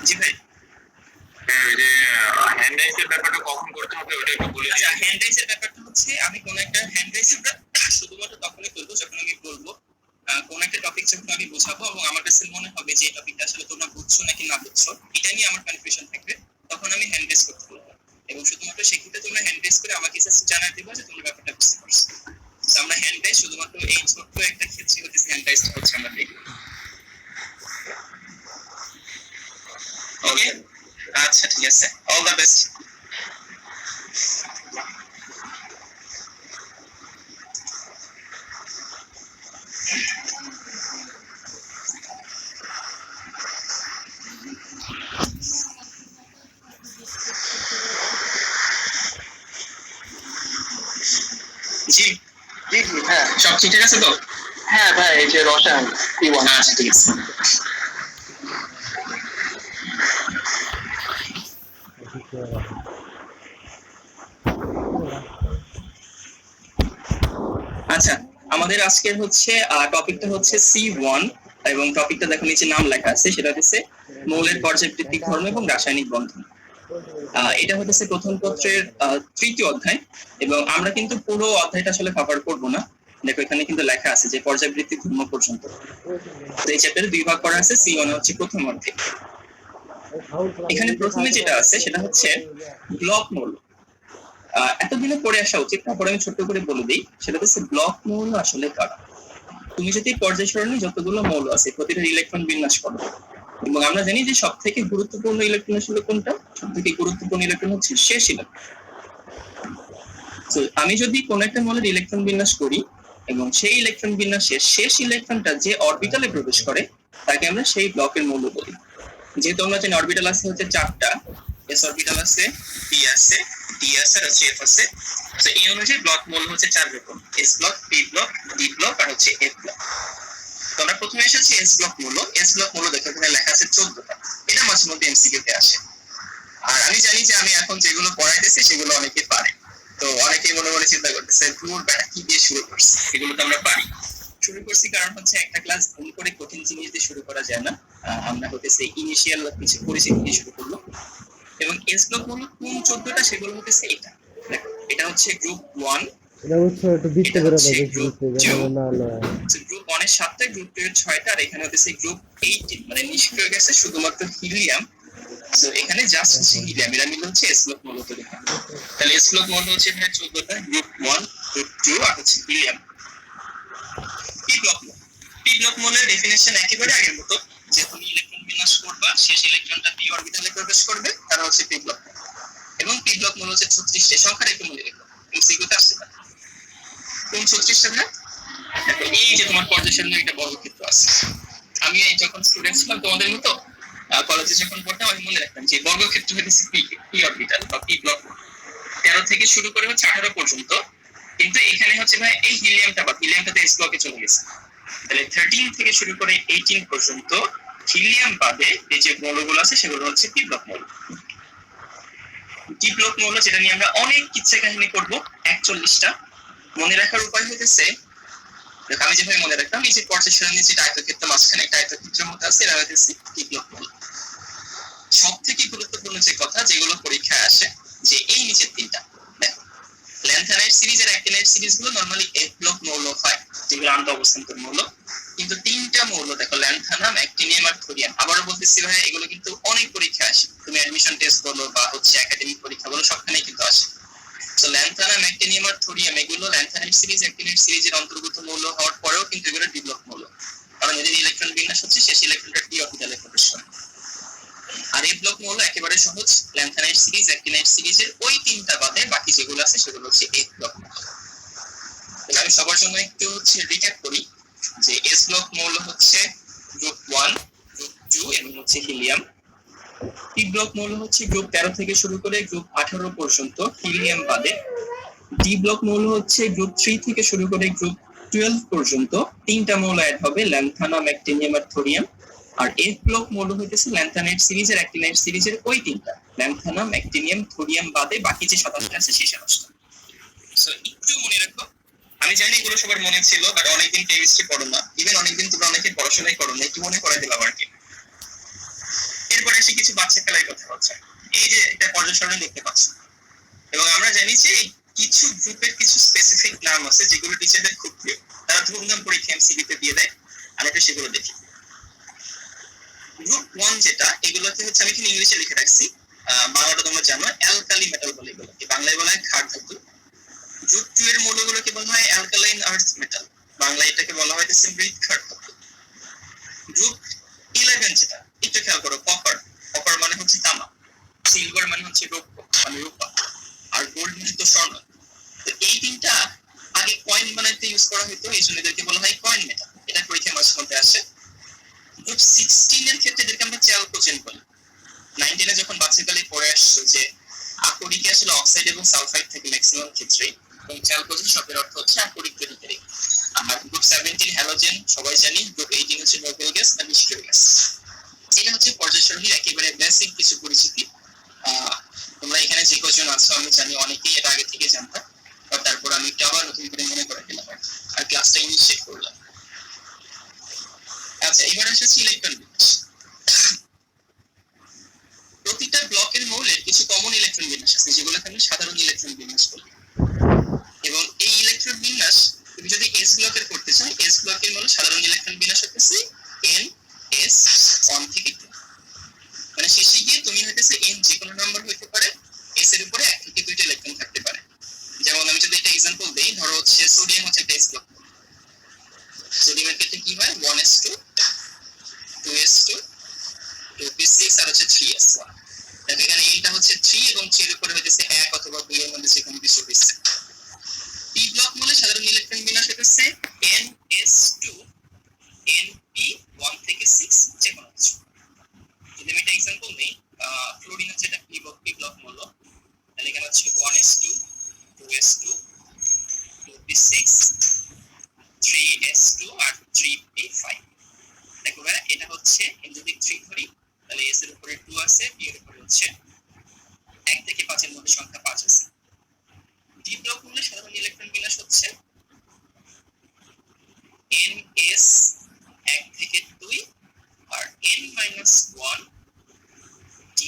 জি ভাই। হ্যাঁ, ওই যে হ্যান্ড রাইজের ব্যাপারটা কখন করতে হবে ওটা একটু বলে আচ্ছা, দিন। হ্যান্ড রাইজের ব্যাপারটা হচ্ছে আমি কোনো একটা হ্যান্ড রাইজটা শুধুমাত্র তখনই করবো যখন আমি বলবো কোন একটা টপিক যখন আমি বোঝাবো এবং আমার কাছে মনে হবে যে এই টপিকটা আসলে তোমরা বুঝছো নাকি না বুঝছো এটা নিয়ে আমার কনফিউশন থাকবে, তখন আমি হ্যান্ড রাইজ করতে বলবো। এবং শুধুমাত্র সেক্ষেত্রে তোমরা হ্যান্ড রাইজ করে আমাকে জাস্ট জানাই দিবা যে তোমরা ব্যাপারটা বুঝতে পারছো। তো আমরা হ্যান্ড রাইজ শুধুমাত্র এই ছোট্ট একটা ক্ষেত্রে হচ্ছে হ্যান্ড রাইজটা হচ্ছে আমরা দেখব। ওকে, আচ্ছা ঠিক আছে, অল দ্য বেস্ট। জি জি জি হ্যাঁ সব ঠিক আছে তো? হ্যাঁ ভাই, এই যে রসায়ন P1। আচ্ছা ঠিক আছে। আচ্ছা, আমাদের আজকের হচ্ছে টপিকটা হচ্ছে C1 এবং টপিকটা দেখো নিচে নাম লেখা আছে, সেটা হচ্ছে মৌলের পর্যায়ভিত্তিক ধর্ম এবং রাসায়নিক বন্ধন। এটা হচ্ছে প্রথম পত্রের তৃতীয় অধ্যায় এবং আমরা কিন্তু পুরো অধ্যায়টা আসলে কভার করব না। দেখো এখানে কিন্তু লেখা আছে যে পর্যায়ভিত্তিক ধর্ম পর্যন্ত। তো এই চ্যাপ্টারে দুই ভাগ করা আছে, C1 হচ্ছে প্রথম অধ্যায়। এখানে প্রথমে যেটা আছে সেটা হচ্ছে ব্লক মৌল। এতদিনে পড়ে আসা উচিত, তারপরে আমি ছোট্ট করে বলে দিই, সেটা হচ্ছে ব্লক মৌল আসলে কারা। তুমি যদি পর্যায় সারণী যতগুলো মৌল আছে প্রতিটা ইলেকট্রন বিন্যাস করো, এবং আমরা জানি যে সব থেকে গুরুত্বপূর্ণ ইলেকট্রন আসলে কোনটা, সব থেকে গুরুত্বপূর্ণ ইলেকট্রন হচ্ছে শেষ ইলেকট্রন। তো আমি যদি কোন একটা মৌলের ইলেকট্রন বিন্যাস করি এবং সেই ইলেকট্রন বিন্যাসের শেষ ইলেকট্রনটা যে অরবিটালে প্রবেশ করে তাকে আমরা সেই ব্লকের মৌল বলি। যেহেতু আমরা জানি অরবিটাল আছে হচ্ছে চারটা, এস অরবিটাল আছে, পি আছে, ডি আছে আর হচ্ছে এফ আছে। তো এই অনুযায়ী ব্লক মৌল হচ্ছে চার রকম, s block, p block, d block আর হচ্ছে এফ ব্লক। তো আমরা প্রথমে এসেছি এস ব্লক মৌল। এস ব্লক মৌল দেখো এখানে লেখা আছে 14টা। এটা মাঝে মধ্যে এমসিকিউ তে আসে। আর আমি জানি যে আমি এখন যেগুলো পড়াইতেছি সেগুলো অনেকে পারে, তো অনেকেই মনে মনে চিন্তা করতেছে দূর বেটা কি দিয়ে শুরু করছে, এগুলো তো আমরা পারি। শুরু করছি কারণ হচ্ছে একটা ক্লাস ভুল করে কঠিন জিনিস দিয়ে শুরু করা যায় না। আমরা হতেছে ইনিশিয়াল কিছু পরিচিতি দিয়ে শুরু করলো। এবং এস ব্লক মৌল কোন 14টা সেগুলো হতেছে এটা দেখো, এটা হচ্ছে গ্রুপ 1, এটা হচ্ছে একটু বৃত্ত করে দাও বেশি গ্রুপ বৃত্ত 2, যেন না হলো। গ্রুপ 1 এর 7টা, গ্রুপ 2 এর 6টা, আর এখানে হচ্ছে গ্রুপ 18 মানে নিষ্ক্রিয় গ্যাসে শুধুমাত্র হিলিয়াম। তো এখানে জাস্ট হচ্ছে হিলিয়াম, এরা মিলে হচ্ছে এস ব্লক মৌল তৈরি হয়। তাহলে এস ব্লক মৌল হচ্ছে এখানে 14টা, গ্রুপ 1, গ্রুপ 2 আর হচ্ছে হিলিয়াম। পি ব্লক মৌল, পি ব্লক মৌলের ডেফিনিশন একেবারে আগের মতো, যে তুমি ইলেকট্রন বিন্যাস করবা, শেষ ইলেকট্রনটা পি অরবিটালে প্রবেশ করবে, তারা হচ্ছে পি ব্লক। এবং পি ব্লক মৌল হচ্ছে 36টা, সংখ্যাটা একটু মনে রেখো, এমসিকিউতে আসতে পারে। কোন 36টা না? দেখো এই যে তোমার পর্যায় সারণীর একটা বর্গক্ষেত্র আছে। আমি যখন স্টুডেন্ট ছিলাম তোমাদের মতো, কলেজে যখন পড়তাম আমি মনে রাখতাম যে বর্গক্ষেত্র হচ্ছে পি অরবিটাল বা পি ব্লক, 13 থেকে শুরু করে হচ্ছে 18 পর্যন্ত। কিন্তু এখানে হচ্ছে ভাই এই হিলিয়ামটা বা হিলিয়ামটাতে এস ব্লকে চলে গেছে, তাহলে 13 থেকে শুরু করে 18 পর্যন্ত হিলিয়াম বাদে এই যে মৌলগুলো আছে সেগুলো হচ্ছে পি ব্লক মৌল। ডি ব্লক মৌল যেটা নিয়ে আমরা অনেক কিচ্ছা কাহিনী করবো, 41টা। মনে রাখার উপায় হইতেছে, আমি যেভাবে মনে রাখতাম, এই যে পর্যায় সারণীর যেটা আয়তক্ষেত্র মাঝখানে একটা আয়তক্ষেত্রের মতো আছে, এরা হচ্ছে ডি ব্লক মৌল। সব থেকে গুরুত্বপূর্ণ যে কথা যেগুলো পরীক্ষায় আসে, যে এই নিচের তিনটা দেখো, ল্যান্থানাইট সিরিজ আর অ্যাক্টিনাইট সিরিজ গুলো নরমালি এফ ব্লক মৌল হয়, যেগুলো আন্ত অবস্থান্তর মৌল। কিন্তু তিনটা মৌল দেখো, ল্যান্থানাম, অ্যাক্টিনিয়াম আর থোরিয়াম, আবারও বলতেছি ভাই এগুলো কিন্তু অনেক পরীক্ষা আসে, তুমি অ্যাডমিশন টেস্ট বলো বা হচ্ছে একাডেমিক পরীক্ষা বলো, সবখানেই কিন্তু আসে। তো ল্যান্থানাম, অ্যাক্টিনিয়াম আর থোরিয়াম এগুলো ল্যান্থানাইট সিরিজ, অ্যাক্টিনাইট সিরিজের অন্তর্গত মৌল হওয়ার পরেও কিন্তু এগুলো ডি ব্লক মৌল, কারণ এদের ইলেকট্রন বিন্যাস হচ্ছে শেষ ইলেকট্রনটা ডি অরবিটালে প্রবেশ করে। আর এই ব্লক মৌল একেবারে সহজ, ল্যান্থানাইট সিরিজ, অ্যাক্টিনাইট সিরিজের ওই তিনটা বাদে বাকি যেগুলো আছে সেগুলো হচ্ছে এফ ব্লক মৌল। তাহলে আমি সবার জন্য একটু হচ্ছে রিক্যাপ করি, যে এস ব্লক মৌল হচ্ছে গ্রুপ 1, গ্রুপ 2 এবং হচ্ছে হিলিয়াম। পি ব্লক মৌল হচ্ছে গ্রুপ 13 থেকে শুরু করে গ্রুপ 18 পর্যন্ত হিলিয়াম বাদে। ডি ব্লক মৌল হচ্ছে গ্রুপ 3 থেকে শুরু করে গ্রুপ 12 পর্যন্ত, তিনটা মৌল অ্যাড হবে, ল্যান্থানাম, অ্যাক্টিনিয়াম আর থোরিয়াম। আর এফ ব্লক মৌল হইতেছে ল্যান্থানাইট সিরিজের, অ্যাক্টিনাইট সিরিজের ওই তিনটা, ল্যান্থানাম, অ্যাক্টিনিয়াম, থোরিয়াম বাদে বাকি যে 27টা আছে সেই 27টা। সো একটু মনে রাখো, আমি জানি এগুলো সবার মনে ছিল, বাট অনেকদিন কেমিস্ট্রি পড়ো না, ইভেন অনেকদিন তোমরা অনেকে পড়াশোনাই করো না, একটু মনে করাই দিলাম আর কি। এর এরপরে এসে কিছু বাচ্চা খেলার কথা হচ্ছে। এই যে একটা পর্যায় সারণী দেখতে পাচ্ছ, এবং আমরা জানি যে কিছু গ্রুপের কিছু স্পেসিফিক নাম আছে যেগুলো টিচারদের খুব প্রিয়, তারা ধুমধাম পরীক্ষা এমসিকিউতে দিয়ে দেয়। আমরা একটু সেগুলো দেখি। গ্রুপ 1 যেটা, এগুলোকে হচ্ছে আমি এখানে ইংলিশে লিখে রাখছি, বাংলাটা তোমরা জানো অ্যালকালি মেটাল বলে, এগুলোকে বাংলায় বলা হয় ক্ষার ধাতু। গ্রুপ 2 এর মৌলগুলোকে বলা হয় অ্যালকালাইন আর্থ মেটাল, বাংলায় এটাকে বলা হয় মৃৎ ক্ষার ধাতু। গ্রুপ 11 যেটা, একটু খেয়াল করো, কপার, কপার মানে হচ্ছে তামা, সিলভার মানে হচ্ছে রৌপ্য মানে রূপা, আর গোল্ড মানে তো স্বর্ণ। তো এই তিনটা আগে কয়েন বানাইতে ইউজ করা হতো, এই জন্য এদেরকে বলা হয় কয়েন মেটাল, এটা পরীক্ষায় মাঝে মধ্যে আসে। গ্রুপ 16 এর ক্ষেত্রে এদেরকে আমরা চ্যালকোজেন বলি। 19 এ যখন বাচ্চাকালে পড়ে আসছো যে আকরিকে আসলে অক্সাইড এবং সালফাইড থাকে ম্যাক্সিমাম ক্ষেত্রে, এবং চ্যালকোজেন শব্দের অর্থ হচ্ছে আকরিক তরিকারি। আর গ্রুপ 17 হ্যালোজেন সবাই জানি, গ্রুপ 18 হচ্ছে নোবেল গ্যাস বা নিষ্ক্রিয় গ্যাস। এটা হচ্ছে পর্যায় সারণীর একেবারে বেসিক কিছু পরিচিতি। তোমরা এখানে যে কজন আছো আমি জানি অনেকেই এটা আগে থেকে জানতাম, বা তারপর আমি একটু আবার নতুন করে মনে করে দিলাম আর ক্লাসটা ইনিশিয়েট করলাম। আচ্ছা, এবার আসছে ইলেকট্রন বিন্যাস। প্রতিটা ব্লকের মৌলের কিছু কমন ইলেকট্রন বিন্যাস আছে যেগুলোকে আমি সাধারণ ইলেকট্রন বিন্যাস বলি, এবং এই ইলেকট্রন বিন্যাস তুমি যদি এস ব্লকের করতে চাও, এস ব্লকের মৌল সাধারণ ইলেকট্রন বিন্যাস হচ্ছে এন এস 1 থেকে 2, মানে শেষে গিয়ে তুমি হইতেছে এন যে কোনো নাম্বার হইতে পারে, এস এর উপরে এক থেকে দুইটা ইলেকট্রন থাকতে পারে। যেমন আমি যদি একটা एग्जांपल দেই, ধরো হচ্ছে সোডিয়াম হচ্ছে একটা এস ব্লক, সোডিয়ামের ক্ষেত্রে কি হয় 1s2 2s2 2p6 আর হচ্ছে 3s1। দেখো এখানে এইটা হচ্ছে 3 এবং 3 এর উপরে হইতেছে 1 অথবা 2 এর মধ্যে যে কোনো কিছু হইছে। পি ব্লক মৌলের সাধারণ ইলেকট্রন বিন্যাস হচ্ছে ns2 np1 থেকে 6 যে কোনো কিছু। যদি আমি একটা एग्जांपल নেই, ফ্লোরিন হচ্ছে একটা পি ব্লক মৌল, তাহলে এখানে হচ্ছে 1s2 2s2 2p6 3s2 আর 3p5। দেখো ভাই, এটা হচ্ছে যদি 3 ধরি তাহলে s এর উপরে 2 আছে, p এর উপরে হচ্ছে 1 থেকে 5 এর মধ্যে সংখ্যা 5 আছে। ডি ব্লক মৌলের সাধারণ ইলেকট্রন বিন্যাস হচ্ছে ns 1 থেকে 2 আর n-1 d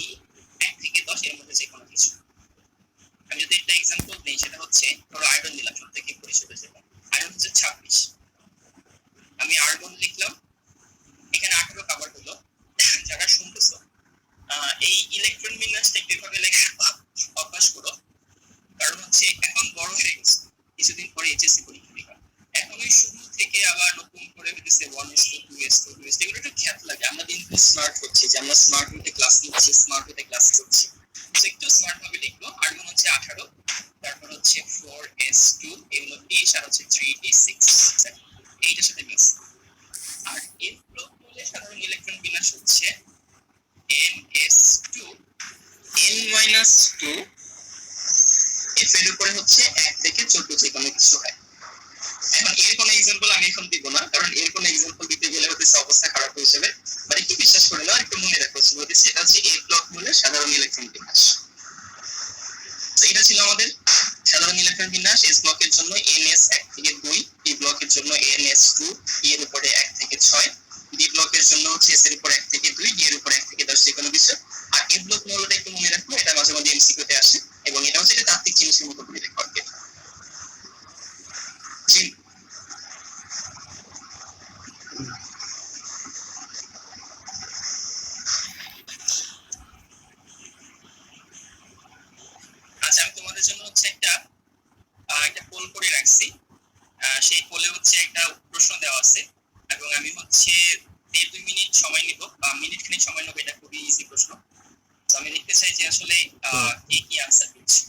1 থেকে 10 এর মধ্যে যে কোনো কিছু। আমি যদি একটা एग्जांपल দেই, সেটা হচ্ছে ধরো আয়রন নিলাম, সব থেকে পরিচিত যেটা আয়রন হচ্ছে 26, আমি আর্গন লিখলাম, এখানে 18 কভার হলো। যারা শুনতেছো এই ইলেকট্রন বিন্যাসটা একটু ভাবে লেখার অভ্যাস করো, কারণ হচ্ছে এখন বড় হয়ে গেছে, কিছুদিন পরে এইচএসসি পরীক্ষা দিবা, এখন ওই শুরু থেকে আবার নতুন করে হইতেছে 1s2 2s2 2s2 এগুলো একটু খ্যাত লাগে। আমরা দিন দিন স্মার্ট হচ্ছি, যে আমরা স্মার্ট হতে ক্লাস নিচ্ছি, স্মার্ট হতে ক্লাস করছি, একটু স্মার্ট ভাবে লিখবো। আর্গন হচ্ছে 18, তারপর হচ্ছে 4s2 এগুলো 20 আর হচ্ছে 3d6, এইটার সাথে মিক্স। আর এফ ব্লক মৌলের সাধারণ ইলেকট্রন বিন্যাস হচ্ছে ns2 n-2 এফ এর উপরে হচ্ছে 1 থেকে 14 যে কোনো কিছু হয়। এখন এর কোনো एग्जांपल আমি এখন দিব না, কারণ এর কোনো एग्जांपल দিতে গেলে হতে অবস্থা খারাপ হয়ে যাবে, মানে একটু বিশ্বাস করে নাও, একটু মনে রাখো। বলতেছি এটা হচ্ছে এফ ব্লক মৌলের সাধারণ ইলেকট্রন বিন্যাস। তো এটা ছিল আমাদের সাধারণ ইলেকট্রন বিন্যাস। এস ব্লকের জন্য ns 1 থেকে 2, পি ব্লকের জন্য ns2 পি এর উপরে 1 থেকে 6, ডি ব্লকের জন্য হচ্ছে এস এর উপরে 1 থেকে 2, ডি এর উপরে 1 থেকে 10 যে কোনো কিছু। আর এফ ব্লক মৌলটা একটু মনে রাখো, এটা মাঝে মাঝে এমসিকিউ তে আসে, এবং এটা হচ্ছে একটা তাত্ত্বিক জিনিসের মতো করে দেখো আর কি। আচ্ছা, আমি তোমাদের জন্য হচ্ছে একটা পোল করে রাখছি, সেই পোলে হচ্ছে একটা প্রশ্ন দেওয়া আছে, এবং আমি হচ্ছে 1.5-2 মিনিট সময় নিব, মিনিট খানিক সময় নেব। এটা খুবই ইজি প্রশ্ন, তো আমি দেখতে চাই যে আসলে কে কি আনসার দিচ্ছে।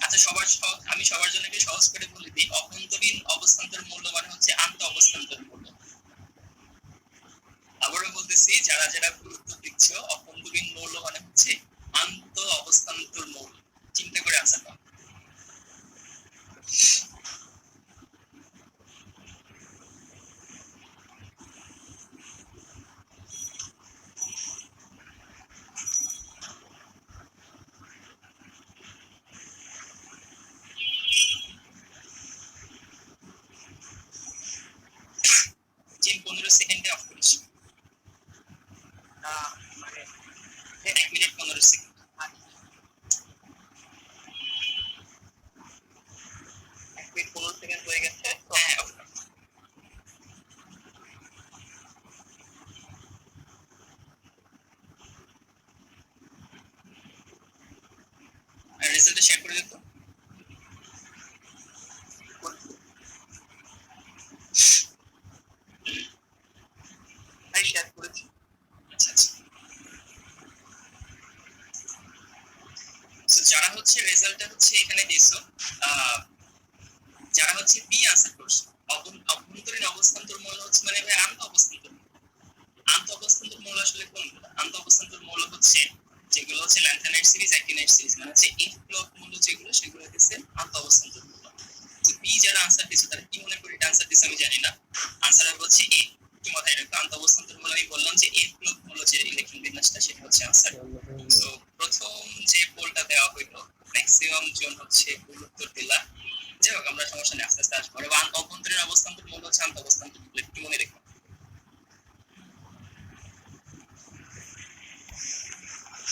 আচ্ছা, আমি সবার জন্য একটু সহজ করে বলে দিই। অভ্যন্তরীণ অবস্থান্তর মূল্য মানে হচ্ছে আন্ত অবস্থান্তর মূল্য। আবারও বলতেছি, যারা যারা গুরুত্ব দিচ্ছ, অভ্যন্তরীণ মৌল মানে হচ্ছে আন্ত অবস্থান্তর মৌল। চিন্তা করে আনসার দাও। রেজাল্টটা শেয়ার করে দিত। ভাই শেয়ার করেছি। আচ্ছা আচ্ছা। So, যারা হচ্ছে রেজাল্টটা হচ্ছে এখানে দিছো, যারা হচ্ছে বি আনসার করছে, অভ্যন্তরীণ অবস্থান্তর মৌল হচ্ছে মানে ভাই আন্ত অবস্থান্তর। আন্ত অবস্থান্তর মৌল আসলে কোনগুলো? আন্ত অবস্থান্তর মৌল হচ্ছে যেগুলো হচ্ছে ল্যান্থানাইট সিরিজ, অ্যাক্টিনাইট সিরিজ, মানে হচ্ছে এফ ব্লক মৌল যেগুলো, সেগুলো হচ্ছে আন্ত অবস্থান্তর মৌল। তো বি যারা আনসার দিছে তারা কি মনে করে এটা আনসার দিছে আমি জানি না। আনসার হচ্ছে এ। একটু মাথায় রাখো, আন্ত অবস্থান্তর মৌল আমি বললাম যে এফ ব্লক মৌল যে ইলেকট্রন বিন্যাসটা, সেটা হচ্ছে আনসার। তো প্রথম যে পোলটা দেওয়া হইলো, ম্যাক্সিমাম জন হচ্ছে ভুল উত্তর দিলা। যাই হোক, আমরা সমস্যা নেই, আস্তে আস্তে আসবো। এবং অভ্যন্তরীণ অবস্থান্তর মৌল হচ্ছে আন্ত অবস্থান্তর মৌল, একটু মনে রেখো।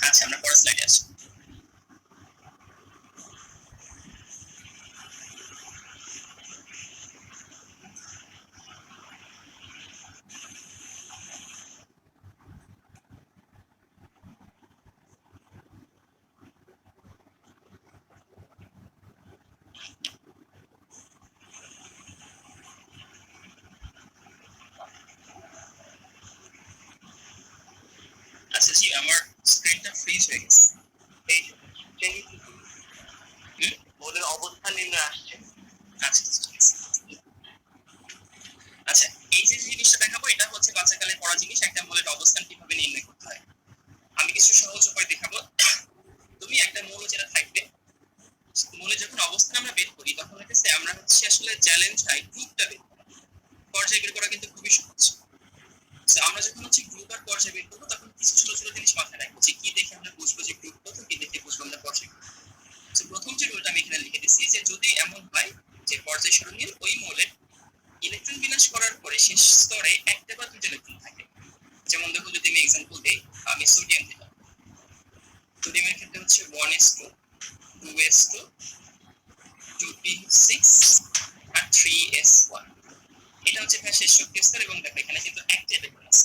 আচ্ছা, আমরা পরের স্লাইডে আসি। আচ্ছা জি, আমার স্ক্রিনটা ফ্রিজ হয়ে গেছে। এই মৌলের অবস্থান নির্ণয় আসছে। আচ্ছা ঠিক আছে। আচ্ছা, এই যে জিনিসটা দেখাবো এটা হচ্ছে বাচ্চাকালে পড়া জিনিস, একটা মৌলের অবস্থান কিভাবে নির্ণয় করতে হয়। আমি কিছু সহজ উপায় দেখাবো। তুমি একটা মৌল যেটা থাকবে, মৌলের যখন অবস্থান আমরা বের করি তখন হচ্ছে আমরা হচ্ছে আসলে চ্যালেঞ্জ হয় গ্রুপটা বের করা। পর্যায় বের করা কিন্তু খুবই সহজ। তো আমরা যখন হচ্ছে গ্রুপ আর পর্যায় বের করবো তখন কিছু ছোট ছোট জিনিস মাথায় রাখবো যে কি দেখে আমরা বুঝবো যে গ্রুপ কত, কি দেখে বুঝবো আমরা পর্যায় কত। তো প্রথম যে রুলটা আমি এখানে লিখে দিচ্ছি যে যদি এমন হয় যে পর্যায় সারণীর ওই মৌলের ইলেকট্রন বিন্যাস করার পরে শেষ স্তরে একটা বা দুটো ইলেকট্রন থাকে। যেমন দেখো, যদি আমি এক্সাম্পল দিই, আমি সোডিয়াম দিলাম। সোডিয়ামের ক্ষেত্রে হচ্ছে 1s2, 2s2, 2p6 আর 3s1। এটা হচ্ছে ভাই শেষ শক্তি স্তর। এবং দেখো এখানে কিন্তু একটা ইলেকট্রন আছে,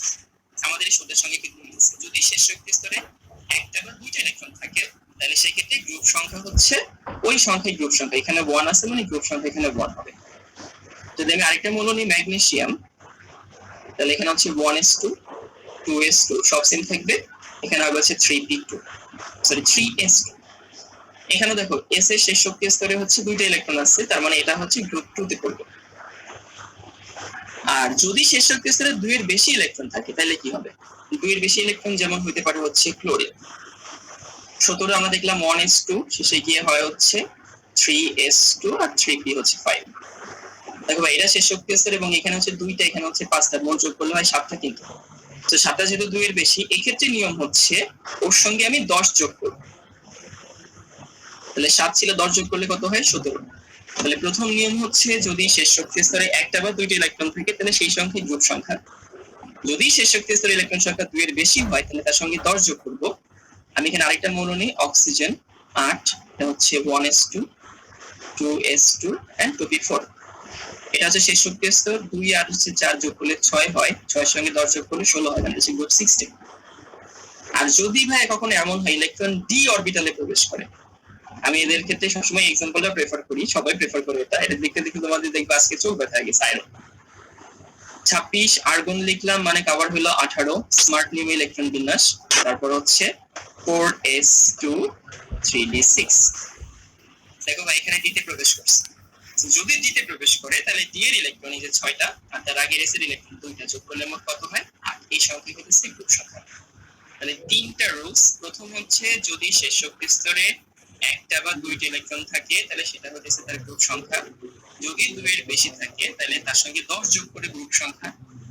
আমাদের এই শব্দের সঙ্গে কিন্তু মিলছে। যদি শেষ শক্তি স্তরে একটা বা দুইটা ইলেকট্রন থাকে তাহলে সেই ক্ষেত্রে গ্রুপ সংখ্যা হচ্ছে ওই সংখ্যায় গ্রুপ সংখ্যা। এখানে 1 আছে মানে গ্রুপ সংখ্যা এখানে 1 হবে। যদি আমি আরেকটা মৌল নিই ম্যাগনেসিয়াম, তাহলে এখানে হচ্ছে 1s2, 2s2 সব সেম থাকবে। এখানে হবে হচ্ছে 3p2, সরি 3s2। এখানে দেখো এস এর শেষ শক্তি স্তরে হচ্ছে দুইটা ইলেকট্রন আছে, তার মানে এটা হচ্ছে গ্রুপ 2 তে পড়বে। আর যদি শেষ শক্তি স্তরে 2 এর বেশি ইলেকট্রন থাকে তাহলে কি হবে? 2 এর বেশি ইলেকট্রন যেমন হতে পারে হচ্ছে ক্লোরিন। 17 আমরা দেখলাম 1s2, শেষে গিয়ে হয় হচ্ছে 3s2 আর 3p হচ্ছে 5। দেখো ভাই, এটা শেষ শক্তি স্তর এবং এখানে হচ্ছে 2টা, এখানে হচ্ছে 5টা, মোট যোগ করলে হয় 7টা। কিন্তু তো 7টা যেহেতু 2 এর বেশি, এই ক্ষেত্রে নিয়ম হচ্ছে ওর সঙ্গে আমি 10 যোগ করব। তাহলে 7 ছিল, 10 যোগ করলে কত হয়? 17। তাহলে প্রথম নিয়ম হচ্ছে যদি শেষ শক্তি স্তরে একটা বা দুইটা ইলেকট্রন থাকে তাহলে সেই সংখ্যাই গ্রুপ সংখ্যা। যদি শেষ শক্তি স্তরে ইলেকট্রন সংখ্যা 2 এর বেশি হয় তাহলে তার সঙ্গে 10 যোগ করব। আমি এখানে আরেকটা মৌল নিই, অক্সিজেন 8, এটা হচ্ছে 1s2, 2s2 and 2p4। এটা হচ্ছে শেষ শক্তি স্তর। 2 আর হচ্ছে 4 যোগ করলে 6 হয়, 6 এর সঙ্গে 10 যোগ করলে 16 হয়, মানে হচ্ছে গ্রুপ 16। আর যদি ভাই কখনো এমন হয় ইলেকট্রন ডি অরবিটালে প্রবেশ করে, আমি এদের ক্ষেত্রে সবসময় এক্সাম্পলটা প্রেফার করি, সবাই প্রেফার করে এটা। এটা দেখতে দেখতে তোমাদের দেখবে আজকে চোখ ব্যথা হয়ে গেছে। আয়রন 26, আর্গন লিখলাম মানে কভার হলো 18, স্মার্ট নিউ ইলেকট্রন বিন্যাস। তারপর হচ্ছে 4s2, 3d6। দেখো ভাই, এখানে ডিতে প্রবেশ করছে। যদি ডিতে প্রবেশ করে তাহলে ডি এর ইলেকট্রন এই যে 6টা আর তার আগের এস এর ইলেকট্রন 2টা যোগ করলে মোট কত হয়? 8। এই সংখ্যা হচ্ছে গ্রুপ সংখ্যা। তাহলে 3টা রুলস। প্রথম হচ্ছে যদি শেষ শক্তি স্তরে একটা বা দুইটা ইলেকট্রন থাকে তাহলে সেটা হচ্ছে তার গ্রুপ সংখ্যা। যদি 2 এর বেশি থাকে তাহলে তার সঙ্গে 10 যোগ করে গ্রুপ সংখ্যা।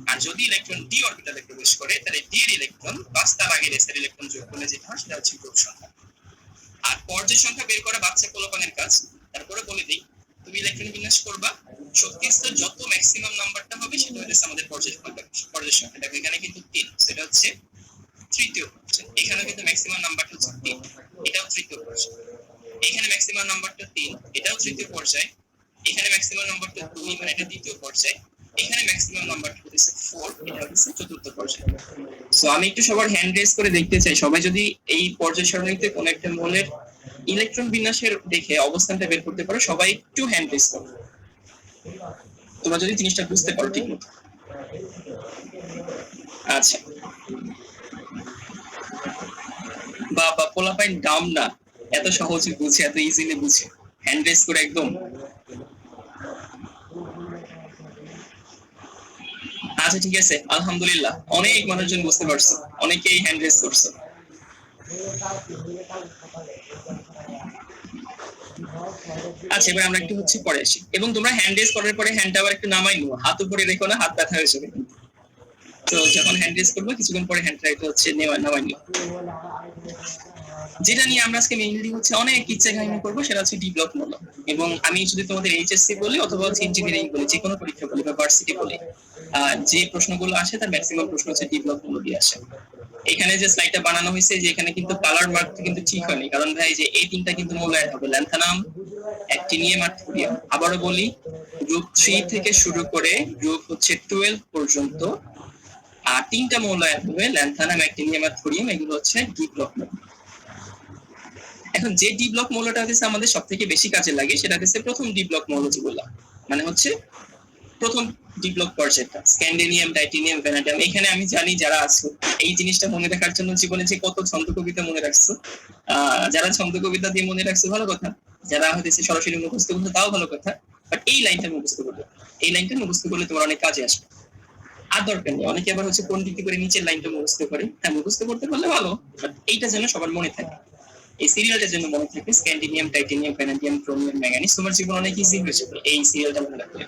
আর যদি ইলেকট্রন ডি অরবিটালে প্রবেশ করে তাহলে ডি এর ইলেকট্রন 5 তার আগের এস এর ইলেকট্রন যোগ করলে যেটা হয় সেটা হচ্ছে গ্রুপ সংখ্যা। আর পর্যায় সংখ্যা বের করা বাচ্চা পোলাপানের কাজ। তারপরে বলে দিই, তুমি ইলেকট্রন বিন্যাস করবা, শক্তি স্তর যত ম্যাক্সিমাম নাম্বারটা হবে সেটা হচ্ছে আমাদের পর্যায় সংখ্যা। এখানে কিন্তু 3, সেটা হচ্ছে তৃতীয় পর্যায়। এখানে কিন্তু ম্যাক্সিমাম নাম্বারটা হচ্ছে 3, এটাও তৃতীয় পর্যায়। এখানে ম্যাক্সিমাম নাম্বারটা 3, এটাও তৃতীয় পর্যায়। এখানে ম্যাক্সিমাম নাম্বারটা 2, মানে এটা দ্বিতীয় পর্যায়। এখানে ম্যাক্সিমাম নাম্বারটা হচ্ছে 4, এটা হচ্ছে চতুর্থ পর্যায়। সো আমি একটু সবার হ্যান্ড রেজ করে দেখতে চাই, সবাই যদি এই পর্যায় সারণীতে কোন একটা মৌলের ইলেকট্রন বিন্যাসের দেখে অবস্থানটা বের করতে পারো, সবাই একটু হ্যান্ড রেজ করো তোমরা যদি জিনিসটা বুঝতে পারো ঠিক মতো। আচ্ছা, বা পোলাপাইন ডাম না, এত সহজে বুঝে, এত ইজিলি বুঝে, হ্যান্ড রেজ করে একদম। আচ্ছা ঠিক আছে, আলহামদুলিল্লাহ, অনেক মানুষজন বুঝতে পারছো, অনেকেই হ্যান্ড রেজ করছো। আচ্ছা, এবার আমরা একটু হচ্ছে পরে আসি, এবং তোমরা হ্যান্ড রেজ করার পরে হ্যান্ডটা আবার একটু নামাই নিও, হাত উপরে রেখো না, হাত ব্যথা হয়ে যাবে। তো যখন হ্যান্ড রেজ করবো কিছুক্ষণ পরে হ্যান্ডটা একটু হচ্ছে নামাই নিও। যেটা নিয়ে আমরা আজকে মেইনলি হচ্ছে অনেক ইচ্ছা কাহিনী করবো, সেটা হচ্ছে ডি ব্লক মূলক। এবং আমি যদি তোমাদের এইচএসসি বলি অথবা হচ্ছে ইঞ্জিনিয়ারিং বলি, যে কোনো পরীক্ষা বলি বা ভার্সিটি বলি, যে প্রশ্নগুলো আসে তার ম্যাক্সিমাম প্রশ্ন হচ্ছে ডি ব্লক মূলক দিয়ে আসে। এখানে যে স্লাইডটা বানানো হয়েছে, যে এখানে কিন্তু কালার মার্ক কিন্তু ঠিক হয়নি, কারণ ভাই যে এই তিনটা কিন্তু মূল অ্যাড হবে, ল্যান্থানাম, অ্যাক্টিনিয়াম আর থোরিয়াম। আবারও বলি, গ্রুপ 3 থেকে শুরু করে গ্রুপ হচ্ছে 12 পর্যন্ত আর তিনটা মৌল অ্যাড হবে, ল্যান্থানাম, অ্যাক্টিনিয়াম আর থোরিয়াম। এগুলো হচ্ছে ডি ব্লক মৌল। এখন যে ডি ব্লক মৌলটা হচ্ছে আমাদের সব থেকে বেশি কাজে লাগে, সেটা হচ্ছে প্রথম ডি ব্লক মৌল যেগুলো, মানে হচ্ছে প্রথম ডি ব্লক পর্যায়টা, স্ক্যান্ডিনিয়াম, টাইটেনিয়াম, ভ্যানাডিয়াম। এখানে আমি জানি যারা আছো এই জিনিসটা মনে রাখার জন্য জীবনে যে কত ছন্দ কবিতা মনে রাখছো, যারা ছন্দ কবিতা দিয়ে মনে রাখছো ভালো কথা, যারা হচ্ছে সরাসরি মুখস্থ করছো তাও ভালো কথা, বাট এই লাইনটা মুখস্থ করবে, এই লাইনটা মুখস্থ করলে তোমার অনেক কাজে আসবে। আর দরকার নেই, অনেকে আবার হচ্ছে পণ্ডিতি করে নিচের লাইনটা মুখস্থ করে, হ্যাঁ মুখস্থ করতে পারলে ভালো, বাট এইটা যেন সবার মনে থাকে, এই সিরিয়ালটার জন্য মনে থাকে, স্ক্যান্ডিনিয়াম, টাইটেনিয়াম, ভ্যানাডিয়াম, ক্রোমিয়াম, ম্যাঙ্গানিজ। তোমার জীবন অনেক ইজি হয়ে যাবে এই সিরিয়ালটা মনে রাখলে।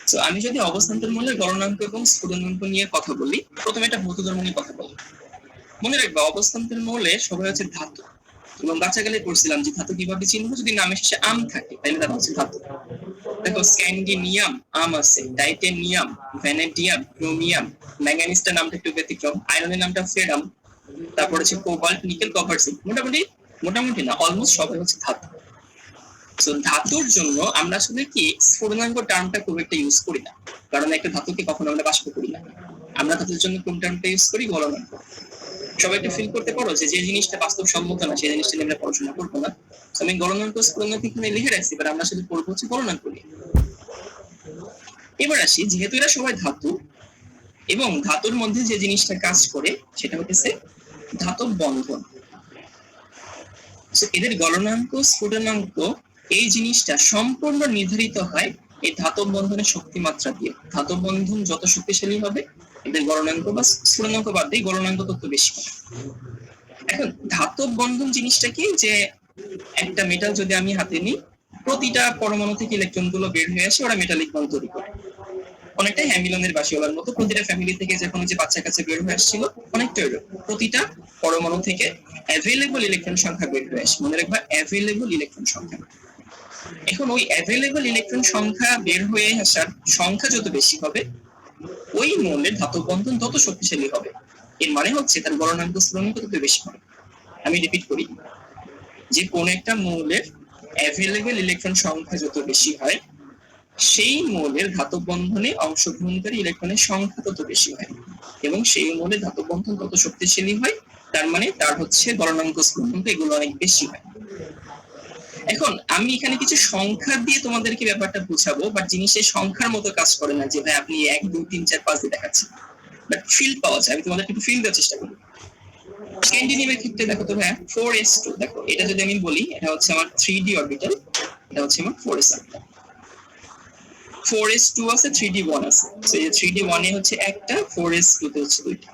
তো আমি যদি অবস্থান্তর মূল্যের গণনাঙ্ক এবং স্ফুটনাঙ্ক নিয়ে কথা বলি, প্রথমে একটা ভৌত ধর্ম নিয়ে কথা বলি। মনে রাখবা, অবস্থান্তর মূল্যে সবাই হচ্ছে ধাতু, এবং বাচ্চাকালে পড়ছিলাম যে ধাতু কিভাবে চিনবো, যদি নামের শেষে আম থাকে তাহলে তারা হচ্ছে ধাতু। দেখো, স্ক্যান্ডিনিয়াম আম আছে, টাইটেনিয়াম, ভ্যানেডিয়াম, ক্রোমিয়াম, ম্যাঙ্গানিজটার নামটা একটু ব্যতিক্রম, আয়রনের নামটা ফেরাম, তারপর হচ্ছে কোবাল্ট, নিকেল, কপার, জিঙ্ক। মোটামুটি না, অলমোস্ট সবাই হচ্ছে ধাতু। তো ধাতুর জন্য আমরা আসলে কি স্ফুটনাঙ্ক টার্মটা খুব একটা ইউজ করি না, কারণ একটা ধাতুকে কখনো আমরা বাষ্প করি না। আমরা ধাতুর জন্য কোন টার্মটা ইউজ করি? গলনাঙ্ক। সবাই একটু ফিল করতে পারো যে যে জিনিসটা বাস্তবসম্মত না সেই জিনিসটা নিয়ে আমরা পড়াশোনা করবো না। আমি গলনাঙ্ক স্ফুটনাঙ্ক এখানে লিখে রাখছি, এবার আমরা আসলে পড়বো হচ্ছে গলনাঙ্ক নিয়ে। এবার আসি, যেহেতু এরা সবাই ধাতু এবং ধাতুর মধ্যে যে জিনিসটা কাজ করে সেটা হচ্ছে ধাতব বন্ধন। এদের গলনাঙ্ক, স্ফুটনাঙ্ক, এই জিনিসটা সম্পূর্ণ নির্ধারিত হয় এই ধাতব বন্ধনের শক্তিমাত্রা দিয়ে। ধাতব বন্ধন যত শক্তিশালী হবে, এদের গলনাঙ্ক বা স্ফুটনাঙ্ক বাদ দিয়ে গলনাঙ্ক তত বেশি হবে। এখন ধাতব বন্ধন জিনিসটা কি, যে একটা মেটাল যদি আমি হাতে নিই, প্রতিটা পরমাণু থেকে ইলেকট্রন গুলো বের হয়ে আসে, ওরা মেটালিক বন্ড তৈরি করে, অনেকটাই হ্যামিলনের বাসিওয়ালার মতো। প্রতিটা ফ্যামিলি থেকে যখন যে বাচ্চা কাছে বের হয়ে আসছিল, অনেকটা প্রতিটা পরমাণু থেকে অ্যাভেলেবল ইলেকট্রন সংখ্যা বের হয়ে আসে। মনে রাখবা, অ্যাভেলেবল ইলেকট্রন সংখ্যা। এখন ওই অ্যাভেলেবল ইলেকট্রন সংখ্যা বের হয়ে আসার সংখ্যা যত বেশি হবে, ওই মৌলের ধাতব বন্ধন তত শক্তিশালী হবে। এর মানে হচ্ছে তার গলনাঙ্ক, স্ফুটনাঙ্ক তত বেশি হবে। আমি রিপিট করি, যে কোন একটা মৌলের অ্যাভেলেবল ইলেকট্রন সংখ্যা যত বেশি হয়, সেই মৌলের ধাতব বন্ধনে অংশগ্রহণকারী ইলেকট্রনের সংখ্যা তত বেশি হয়, এবং সেই মৌলের ধাতব বন্ধন তত শক্তিশালী হয়। তার মানে তার হচ্ছে গলনাঙ্ক, স্ফুটনাঙ্ক এগুলো অনেক বেশি হয়। এখন আমি এখানে কিছু সংখ্যা দিয়ে তোমাদেরকে ব্যাপারটা বুঝাবো, বাট জিনিসের সংখ্যার মতো কাজ করে না যে ভাই আপনি 1 2 3 4 5 দিয়ে দেখাচ্ছেন, বাট ফিল পাওয়া যায়। আমি তোমাদেরকে একটু ফিল দেওয়ার চেষ্টা করি। স্ক্যান্ডিনিয়ামের ক্ষেত্রে দেখো তো ভাই, 4s2, দেখো এটা যদি আমি বলি, এটা হচ্ছে আমার 3d অরবিটাল, এটা হচ্ছে আমার 4s অরবিটাল। 4s2 আছে, 3d1 আছে। তো এই 3d1 এ হচ্ছে একটা, 4s2 তে হচ্ছে দুইটা।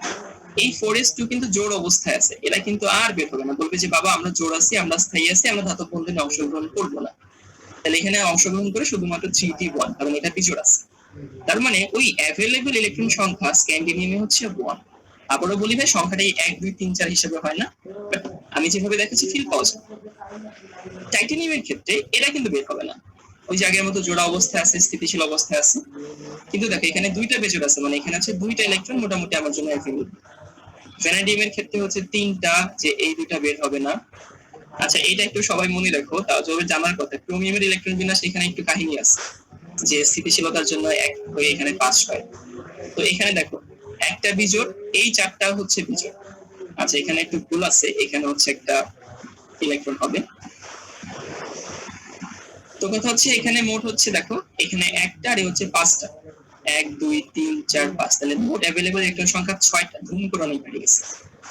এই 4s2 কিন্তু জোড় অবস্থায় আছে, এরা কিন্তু আর বের হবে না, বলবে যে বাবা আমরা জোড় আছি, আমরা স্থায়ী আছি, আমরা ধাতব বন্ধনে অংশগ্রহণ করবো না। তাহলে এখানে অংশগ্রহণ করে শুধুমাত্র 3d1, কারণ এটা বিজোড় আছে। তার মানে ওই অ্যাভেলেবল ইলেকট্রন সংখ্যা স্ক্যান্ডিনিয়ামে হচ্ছে 1। আবারও বলি ভাই, সংখ্যাটা 1 2 3 4 হিসেবে হয় না, আমি যেভাবে দেখাচ্ছি ফিল পাওয়া যায়। টাইটেনিয়ামের ক্ষেত্রে এটা কিন্তু বের হবে না, ওই জায়গার মতো জোড়া অবস্থায় আছে, স্থিতিশীল অবস্থায় আছে। কিন্তু দেখো এখানে দুইটা বেজোড় আছে, মানে এখানে আছে দুইটা ইলেকট্রন মোটামুটি আমার জন্য অ্যাভেলেবল। ভ্যানাডিয়ামের ক্ষেত্রে হচ্ছে তিনটা, যে এই দুইটা বের হবে না। আচ্ছা, এইটা একটু সবাই মনে রাখো, তাও জোরে জানার কথা। ক্রোমিয়ামের ইলেকট্রন বিন্যাস এখানে একটু কাহিনী আছে, যে স্থিতিশীলতার জন্য 1 হয়ে এখানে 5 হয়। তো এখানে দেখো একটা বিজোড়, এই চারটা হচ্ছে বিজোড়। আচ্ছা, এখানে একটু ভুল আছে, এখানে হচ্ছে একটা ইলেকট্রন হবে। তো কথা হচ্ছে এখানে মোট হচ্ছে দেখো এখানে একটা আর হচ্ছে 5টা, 1 2 3 4 5, তাহলে মোট অ্যাভেলেবল ইলেকট্রন সংখ্যা 6টা, ধুম করে অনেক বেড়ে গেছে।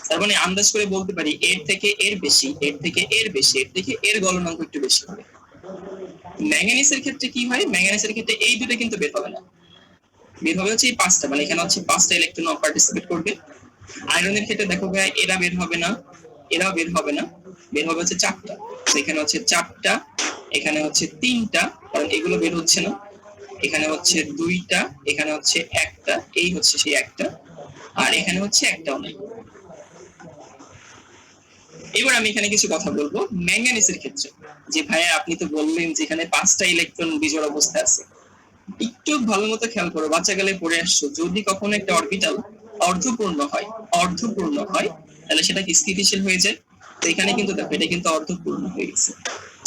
তার মানে আন্দাজ করে বলতে পারি এর থেকে এর বেশি, এর থেকে এর বেশি, এর থেকে এর গলনাঙ্ক একটু বেশি হবে। ম্যাঙ্গানিজের ক্ষেত্রে কি হয়, ম্যাঙ্গানিজের ক্ষেত্রে এই দুটো কিন্তু বের হবে না, বের হবে হচ্ছে এই 5টা, মানে এখানে হচ্ছে 5টা ইলেকট্রন পার্টিসিপেট করবে। আয়রনের ক্ষেত্রে দেখো ভাই এরা বের হবে না, এরাও বের হবে না, বের হবে হচ্ছে 4টা। এখানে হচ্ছে 4টা, এখানে হচ্ছে 3টা, কারণ এগুলো বের হচ্ছে না, এখানে হচ্ছে 2টা, এখানে হচ্ছে 1টা, এই হচ্ছে সেই 1টা, আর এখানে হচ্ছে 1টাও নেই। এবার আমি এখানে কিছু কথা বলবো ম্যাঙ্গানিজের ক্ষেত্রে, যে ভাইয়া আপনি তো বললেন যে এখানে 5টা ইলেকট্রন বিজোড় অবস্থায় আছে। একটু ভালো মতো খেয়াল করো, বাচ্চাকালে পড়ে আসছো, যদি কখনো একটা অরবিটাল অর্ধপূর্ণ হয়, অর্ধপূর্ণ হয়, তাহলে সেটা কি স্থিতিশীল হয়ে যায়? তো এখানে কিন্তু দেখো এটা কিন্তু অর্ধপূর্ণ হয়ে গেছে।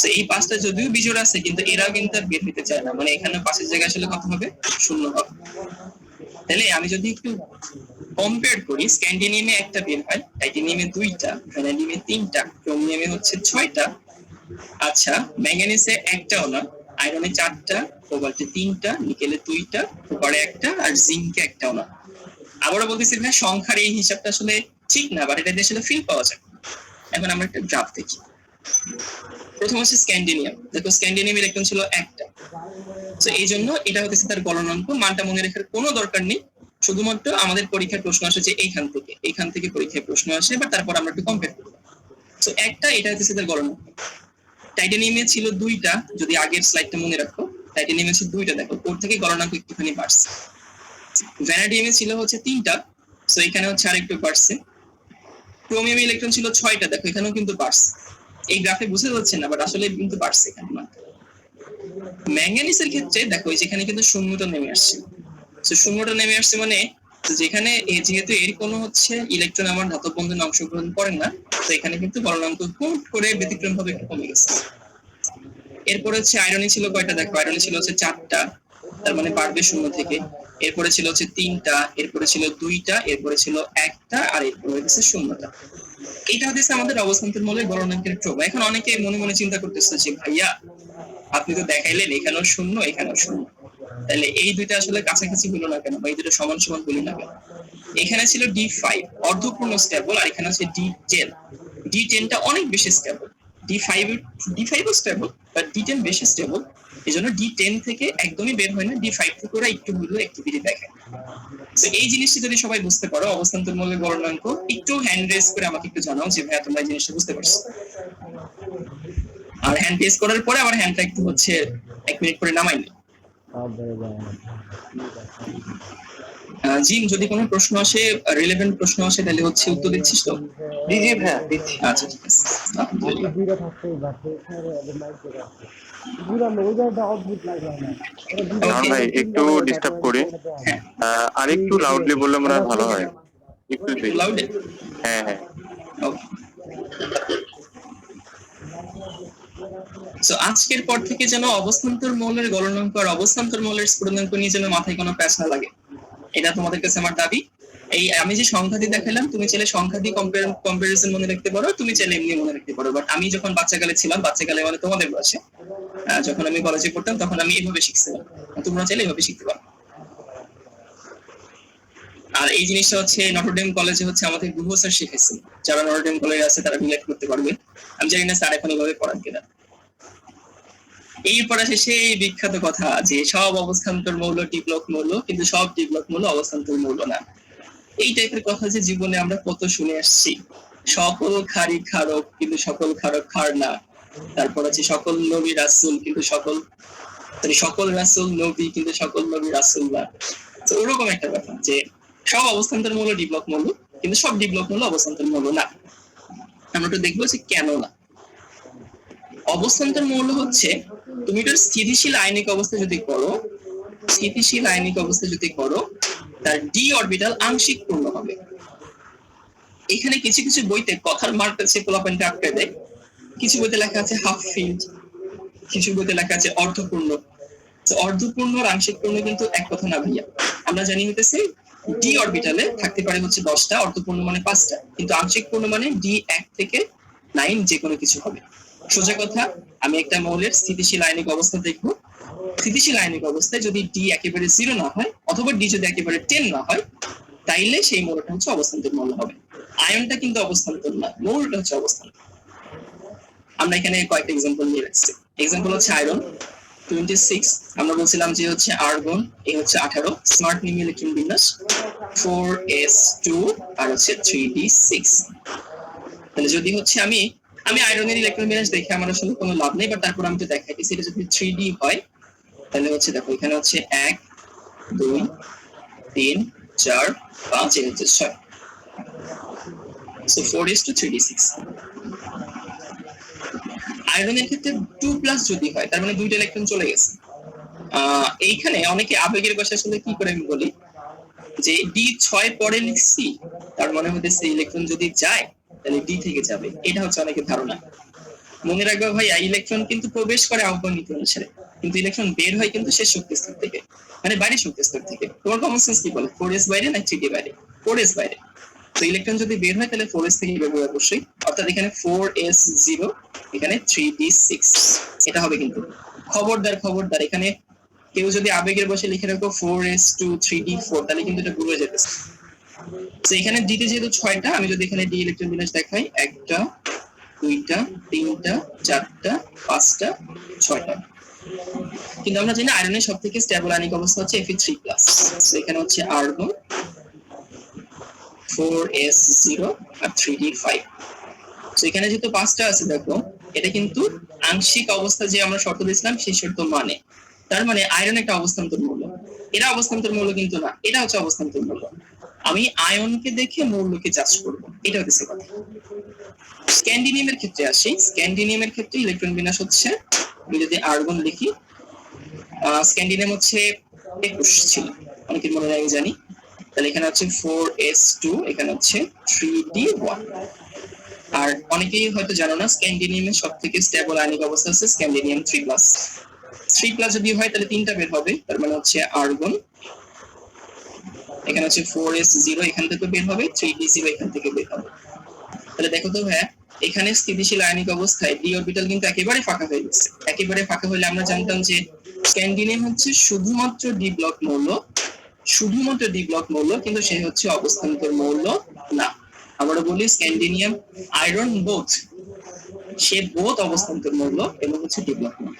তো এই 5টা যদিও বিজোড় আছে, কিন্তু এরাও কিন্তু আর বের হতে চায় না, মানে এখানে 5এর জায়গায় আসলে কত হবে, 0 হবে। তাহলে আমি যদি একটু কম্পেয়ার করি, স্ক্যান্ডিনিয়ামে একটা বের হয়, টাইটেনিয়ামে 2টা, ভ্যানাডিয়ামে 3টা, ক্রোমিয়ামে হচ্ছে 6টা। আচ্ছা, ম্যাঙ্গানিজে একটাও না, আয়রনে 4টা, কোবাল্টে 3টা, নিকেলে 2টা, কপারে 1টা, আর জিঙ্কে একটাও না। আবারও বলতেছি ভাই সংখ্যার এই হিসাবটা আসলে ঠিক না, বাট এটা দিয়ে আসলে ফিল পাওয়া যায়। এখন আমরা একটা গ্রাফ দেখি। প্রথম হচ্ছে স্ক্যান্ডিনিয়াম, দেখো স্ক্যান্ডিনিয়াম ইলেকট্রন ছিল 1টা, তো এই জন্য এটা হচ্ছে তার গলনাঙ্ক, মানটা মনে রাখার কোনো দরকার নেই, শুধুমাত্র আমাদের পরীক্ষার প্রশ্ন আসে যে এইখান থেকে পরীক্ষায় প্রশ্ন আসে, বা তারপর আমরা একটু কম্পেয়ার করবো। তো একটা, এটা হচ্ছে তার গলনাঙ্ক। টাইটেনিয়ামে ছিল 2টা, যদি আগের স্লাইডটা মনে রাখো, টাইটেনিয়ামে ছিল 2টা, দেখো ওর থেকে গলনাঙ্ক একটুখানি বাড়ছে। ভ্যানাডিয়ামে ছিল হচ্ছে 3টা, তো এখানে হচ্ছে আরেকটু বাড়ছে। ক্রোমিয়ামে ইলেকট্রন ছিল 6টা, দেখো এখানেও কিন্তু বাড়ছে। এই গ্রাফে বুঝতে যাচ্ছে না, বাট আসলে কিন্তু বাড়ছে এখানে। ম্যাঙ্গানিজের ক্ষেত্রে দেখো যেখানে কিন্তু শূন্যটা নেমে আসছে, তো শূন্যটা নেমে আসছে মানে যেখানে যেহেতু এর কোনো হচ্ছে ইলেকট্রন আমার ধাতব বন্ধনে অংশগ্রহণ করে না, তো এখানে কিন্তু গলনাঙ্ক হুট করে ব্যতিক্রম ভাবে একটু কমে গেছে। এরপরে হচ্ছে আয়রনে ছিল কয়টা, দেখো আয়রনে ছিল হচ্ছে 4টা, তার মানে বাড়বে 0 থেকে। এরপরে ছিল হচ্ছে 3টা, এরপরে ছিল 2টা, এরপরে ছিল 1টা, আর এরপরে হচ্ছে 0টা। এইটা হচ্ছে আমাদের অবস্থান্তর মৌলের গলনাঙ্কের প্রভাব। এখন অনেকে মনে মনে চিন্তা করতেছে যে ভাইয়া আপনি তো দেখাইলেন এখানেও 0, এখানেও 0, তাহলে এই দুইটা আসলে কাছাকাছি হলো না কেন, বা এই দুটো সমান সমান হলো না কেন? এখানে ছিল D5 অর্ধপূর্ণ স্টেবল, আর এখানে হচ্ছে D10। D10টা অনেক বেশি stable, D5 stable, but D10 বেশি স্টেবল। এই জন্য D10 থেকে একদমই বের হয় না, D5 থেকে ওরা একটু হলেও অ্যাক্টিভিটি দেখায়। তো এই জিনিসটা যদি সবাই বুঝতে পারো, অবস্থান্তর মৌলের গলনাঙ্ক, একটু হ্যান্ড রেজ করে আমাকে একটু জানাও যে ভাইয়া তোমরা এই জিনিসটা বুঝতে পারছো। আর হ্যান্ড রেজ করার পরে আবার হ্যান্ডটা একটু হচ্ছে 1 মিনিট করে নামাই নি। জিম, যদি কোনো প্রশ্ন আসে, রিলেভেন্ট প্রশ্ন আসে, তাহলে হচ্ছে উত্তর দিচ্ছিস তো? জি জি ভাইয়া দিচ্ছি। আচ্ছা ঠিক আছে, আলহামদুলিল্লাহ। দুইটা থাকতেই বাকি মাইক করে আছে দুইটা ওইটা অদ্ভুত লাগে না কারণ ভাই একটু ডিস্টার্ব করি, আর একটু লাউডলি বললে মনে হয় ভালো হয়। একটু লাউডে? হ্যাঁ হ্যাঁ। তো আজকের পর থেকে যেন অবস্থান্তর মৌলের গলনাঙ্ক আর অবস্থান্তর মৌলের স্ফুটনাঙ্ক নিয়ে যেন মাথায় কোনো প্যাচ না লাগে, এটা তোমাদের কাছে আমার দাবি। এই আমি যে সংখ্যা দিয়ে দেখালাম, তুমি চাইলে সংখ্যা দিয়ে কম্পারিজন মনে রাখতে পারো, তুমি চাইলে এমনি মনে রাখতে পারো, বাট আমি যখন বাচ্চাকালে ছিলাম, বাচ্চাকালে মানে তোমাদের বয়সে, যখন আমি কলেজে পড়তাম, তখন আমি এইভাবে শিখছিলাম, তোমরা চাইলে এইভাবে শিখতে পারো। আর এই জিনিসটা হচ্ছে নটরডেম কলেজে হচ্ছে আমাদের গুহ স্যার শিখেছেন, যারা নটরডেম কলেজে আছে তারা রিলেট করতে পারবে। আমি জানি না স্যার এখন এইভাবে পড়ান কিনা। এই পড়া শেষে এই বিখ্যাত কথা যে সব অবস্থান্তর মৌল ডিপ্লক মৌল, কিন্তু সব ডিপ্লক মৌল অবস্থান্তর মৌল না। এই টাইপের কথা যে জীবনে আমরা কত শুনে আসছি, সকল খারি খারক কিন্তু সকল খারক খার না, তারপর আছে সকল নবী রাসূল কিন্তু সকল রাসূল নবী কিন্তু সকল নবী রাসূল না। তো ওরকম একটা কথা যে সব অবস্থান্তর মৌল ডিপ্লক মৌল, কিন্তু সব ডিপ্লক মৌল অবস্থান্তর মৌল না। আমরা একটু দেখবো যে কেন না। অবস্থান্তর মৌল হচ্ছে, তুমি এটার স্থিতিশীল আয়নিক অবস্থা যদি করো, স্থিতিশীল আয়নিক অবস্থা যদি করো, তার ডি অরবিটাল আংশিক পূর্ণ হবে। এখানে কিছু কিছু বইতে কথার মার্কটা সে পোলাপয়েন্টে আটকে দেয়, কিছু বইতে লেখা আছে হাফ ফিল্ড, কিছু বইতে লেখা আছে অর্ধপূর্ণ। অর্ধপূর্ণ আর আংশিক পূর্ণ কিন্তু এক কথা না ভাইয়া। আমরা জানি হইতেছে ডি অরবিটালে থাকতে পারে হচ্ছে 10টা, অর্ধপূর্ণ মানে 5টা, কিন্তু আংশিক পূর্ণ মানে D1 থেকে 9 যে কোনো কিছু হবে। সোজা কথা, আমি একটা মৌলের স্থিতিশীল আয়নিক অবস্থা দেখবো। স্থিতিশীল আয়নিক অবস্থায় যদি ডি একেবারে 0 না হয় অথবা ডি যদি একেবারে 10 না হয়, তাইলে সেই মৌলটা হচ্ছে অবস্থান্তর মৌল হবে। আয়নটা কিন্তু অবস্থান্তর না, মৌলটা হচ্ছে অবস্থান্তর। আমরা এখানে কয়েকটা এক্সাম্পল নিয়ে রাখছি। এক্সাম্পল হচ্ছে আয়রন 26, আমরা বলছিলাম যে হচ্ছে আর্গন, এই হচ্ছে 18, স্মার্ট নিউ ইলেকট্রন বিন্যাস 4s2 আর হচ্ছে 3d6। তাহলে যদি হচ্ছে আমি আয়রনের ইলেকট্রন বিন্যাস দেখে আমার আসলে কোনো লাভ নেই, বাট তারপর আমি তো দেখাইতেছি এটা যদি 3d হয় তাহলে হচ্ছে দেখো এখানে হচ্ছে 1 2 3 4 5 এই হচ্ছে 6, সো 4s2 3d6। আয়রনের ক্ষেত্রে 2+ যদি হয় তার মানে দুইটা ইলেকট্রন চলে গেছে। এইখানে অনেকে আবেগের বশে আসলে কি করে আমি বলি যে D6 পরে লিখছি, তার মানে হচ্ছে ইলেকট্রন যদি যায় তাহলে ডি থেকে যাবে, এটা হচ্ছে অনেকের ধারণা। মনে রাখবে ভাই, ইলেকট্রন কিন্তু প্রবেশ করে আহ্বান নীতি অনুসারে, কিন্তু ইলেকট্রন বের হয় কিন্তু শেষ শক্তি স্তর থেকে, মানে বাইরের শক্তি স্তর থেকে। তোমার কমন সেন্স কি বলে 4s বাইরে না 3d বাইরে? 4s বাইরে। তো ইলেকট্রন যদি বের হয় তাহলে 4s থেকে বের হবে অবশ্যই, অর্থাৎ এখানে 4s0, এখানে 3d6, এটা হবে কিন্তু। খবরদার এখানে কেউ যদি আবেগের বসে লিখে রাখো 4s2 3d4 তাহলে কিন্তু এটা ভুল হয়ে যেতেছে। তো এখানে ডিতে যেহেতু 6টা, আমি যদি এখানে ডি ইলেকট্রন বিন্যাস দেখাই 1টা 2টা 3টা 4টা 5টা 6টা, কিন্তু আমরা জানি আয়রনের সব থেকে স্টেবল আয়নিক অবস্থা হচ্ছে Fe3+। তো এখানে হচ্ছে আর্গন 4s0 আর 3d5। তো এখানে যেহেতু 5টা আছে দেখো, এটা কিন্তু আংশিক অবস্থা যে আমরা শর্ত দিয়েছিলাম সেই শর্ত মানে, তার মানে আয়রন একটা অবস্থান্তর মৌল। এরা অবস্থান্তর মৌল কিন্তু না, এটা হচ্ছে অবস্থান্তর মৌল। আমি আয়নকে দেখে মৌলকে জাজ করব, এটা হচ্ছে কথা। স্ক্যান্ডিনিয়ামের ক্ষেত্রে আসি। স্ক্যান্ডিনিয়ামের ক্ষেত্রে ইলেকট্রন বিন্যাস হচ্ছে, আমি যদি আর্গন লিখি, স্ক্যান্ডিনিয়াম হচ্ছে 21 ছিল, অনেকের মনে নাই আমি জানি। তাহলে এখানে হচ্ছে 4s2, এখানে হচ্ছে 3d1। আর অনেকেই হয়তো জানো না, স্ক্যান্ডিনিয়ামের সব থেকে স্টেবল আয়নিক অবস্থা হচ্ছে স্ক্যান্ডিনিয়াম 3+। 3+ যদি হয় তাহলে 3টা বের হবে, তার মানে হচ্ছে আর্গন, এখানে হচ্ছে 4s0, এখান থেকে বের হবে, 3d0 এখান থেকে বের হবে। তাহলে দেখো তো ভাইয়া, এখানে স্থিতিশীল আয়নিক অবস্থায় ডি অরবিটাল কিন্তু একেবারে ফাঁকা হয়ে গেছে। একেবারে ফাঁকা হলে আমরা জানতাম যে স্ক্যান্ডিনিয়াম হচ্ছে শুধুমাত্র ডি ব্লক মৌল, শুধুমাত্র ডি ব্লক মৌল, কিন্তু সে হচ্ছে অবস্থান্তর মৌল না। আমরা বলি স্ক্যান্ডিনিয়াম আয়রন বোথ, সে বোথ অবস্থান্তর মৌল এবং হচ্ছে ডি ব্লক মৌল,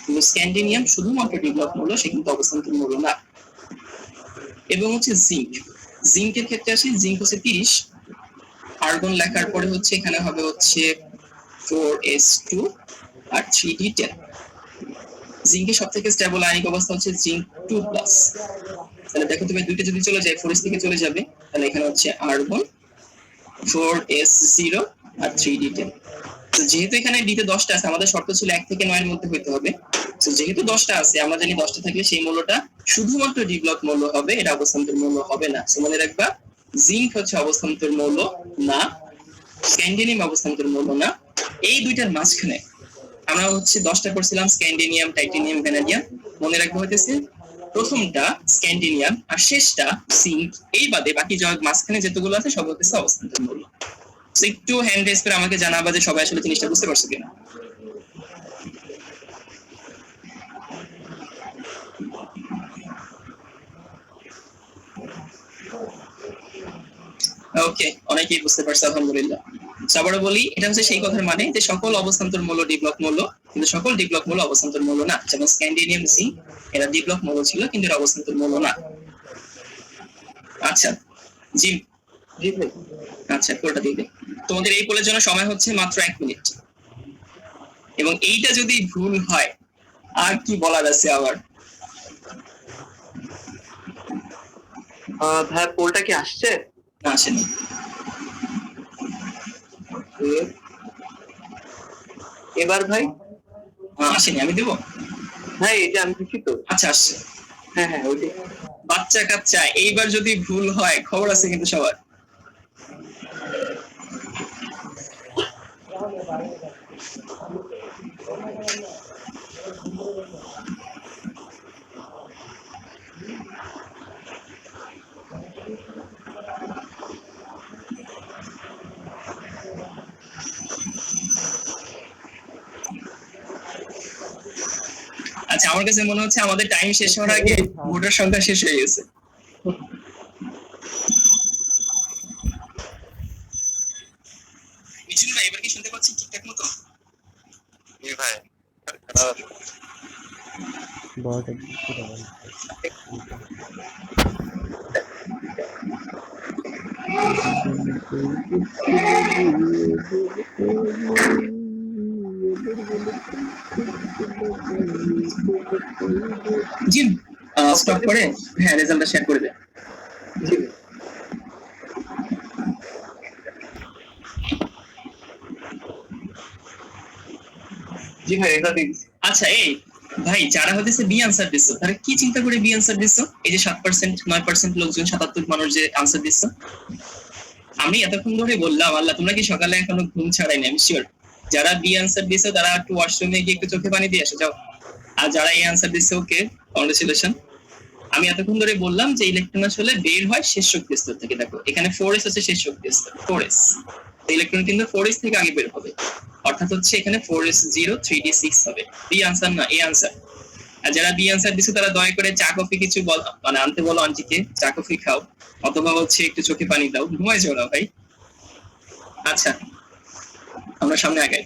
কিন্তু স্ক্যান্ডিনিয়াম শুধুমাত্র ডি ব্লক মৌল, সে কিন্তু অবস্থান্তর মৌল না। এবং হচ্ছে জিঙ্কের ক্ষেত্রে আসি। জিঙ্ক হচ্ছে 30, আর্গন লেখার পরে হচ্ছে এখানে হবে হচ্ছে 4s2 আর 3d10। জিঙ্কের সব থেকে স্টেবল আয়নিক অবস্থা হচ্ছে জিঙ্ক 2+। তাহলে দেখো তুমি দুইটা যদি চলে যায় 4s থেকে চলে যাবে, তাহলে এখানে হচ্ছে আর্গন 4s0 আর 3d10। তো যেহেতু এখানে ডিতে 10টা আছে, আমাদের শর্ত ছিল 1 থেকে 9 এর মধ্যে হইতে হবে। তো যেহেতু 10টা আছে, আমরা জানি 10টা থাকলে সেই মৌলটা শুধুমাত্র ডি ব্লক মৌল হবে, এটা অবস্থান্তর মৌল হবে না। সো মনে রাখবা, জিঙ্ক হচ্ছে অবস্থান্তর মৌল না, স্ক্যান্ডিনিয়াম অবস্থান্তর মৌল না। এই দুইটার মাঝখানে আমরা হচ্ছে 10টা করছিলাম, স্ক্যান্ডিনিয়াম, টাইটেনিয়াম, ভ্যানাডিয়াম। মনে রাখবো হইতেছে প্রথমটা স্ক্যান্ডিনিয়াম আর শেষটা জিঙ্ক, এই বাদে বাকি মাঝখানে যেতগুলো আছে সব হচ্ছে অবস্থান্তর মৌল। একটু হ্যান্ড রেজ করে আমাকে জানাবা যে সবাই আসলে জিনিসটা বুঝতে পারছো কিনা। ওকে, অনেকেই বুঝতে পারছে, আলহামদুলিল্লাহ। আবারও বলি, এটা হচ্ছে সেই কথার মানে যে সকল অবস্থান্তর মৌল ডি ব্লক মৌল, কিন্তু সকল ডি ব্লক মৌল অবস্থান্তর মৌল না। যেমন স্ক্যান্ডিনিয়াম, জিঙ্ক, এরা ডি ব্লক মৌল ছিল কিন্তু এরা অবস্থান্তর মৌল না। আচ্ছা জি জি ভাই, আচ্ছা পুরোটা দিয়ে দে। তোমাদের এই পোলের জন্য সময় হচ্ছে মাত্র 1 মিনিট, এবং এইটা যদি ভুল হয় আর কি বলার আছে আবার। ভাই পোলটা কি আসছে? না, আসেনি। এবার ভাই আসেনি, আমি দেবো। ভাই এটা আমি দিচ্ছি তো। আচ্ছা, আসছে। হ্যাঁ হ্যাঁ ওইটাই। বাচ্চা কাচ্চা, এইবার যদি ভুল হয় খবর আছে কিন্তু সবার। আচ্ছা, আমার কাছে মনে হচ্ছে আমাদের টাইম শেষ হওয়ার আগে ভোটার সংখ্যা শেষ হয়ে গেছে। মিঠুন ভাই, এবার কি শুনতে পাচ্ছি ঠিকঠাক মতো? ভাই बहुत জি, স্টপ করে হ্যাঁ রেজাল্টটা শেয়ার করে দেন। জি জি ভাই, এটা দিন। আচ্ছা, এই ভাই যারা হতেছে বি আনসার দিচ্ছ, তারা কি চিন্তা করে বি আনসার দিচ্ছ? এই যে 7%, 9% লোকজন, 77 মানুষ যে আনসার দিচ্ছ, আমি এতক্ষণ ধরে বললাম আল্লাহ তোমরা কি সকালে এখনো ঘুম ছাড়াইনি? আমি শিওর যারা বি আনসার দিচ্ছ তারা একটু ওয়াশরুমে গিয়ে একটু চোখে পানি দিয়ে এসে যাও। আর যারা এই আনসার দিচ্ছ, ওকে কংগ্রেচুলেশন। আমি এতক্ষণ ধরে বললাম যে ইলেকট্রন আসলে বের হয় শেষ শক্তি স্তর থেকে। দেখো এখানে 4s হচ্ছে শেষ শক্তি স্তর, 4s। ইলেকট্রন কিন্তু 4s থেকে আগে বের হবে, অর্থাৎ হচ্ছে এখানে 4s 0 3d6 হবে। বি আনসার না, এ আনসার। আর যারা বি আনসার দিচ্ছে তারা দয়া করে চা কফি কিছু মানে আনতে বলো আন্টিকে, চা কফি খাও, অথবা হচ্ছে একটু চোখে পানি দাও, ঘুমায় যাও না ভাই। আচ্ছা, আমরা সামনে আগাই।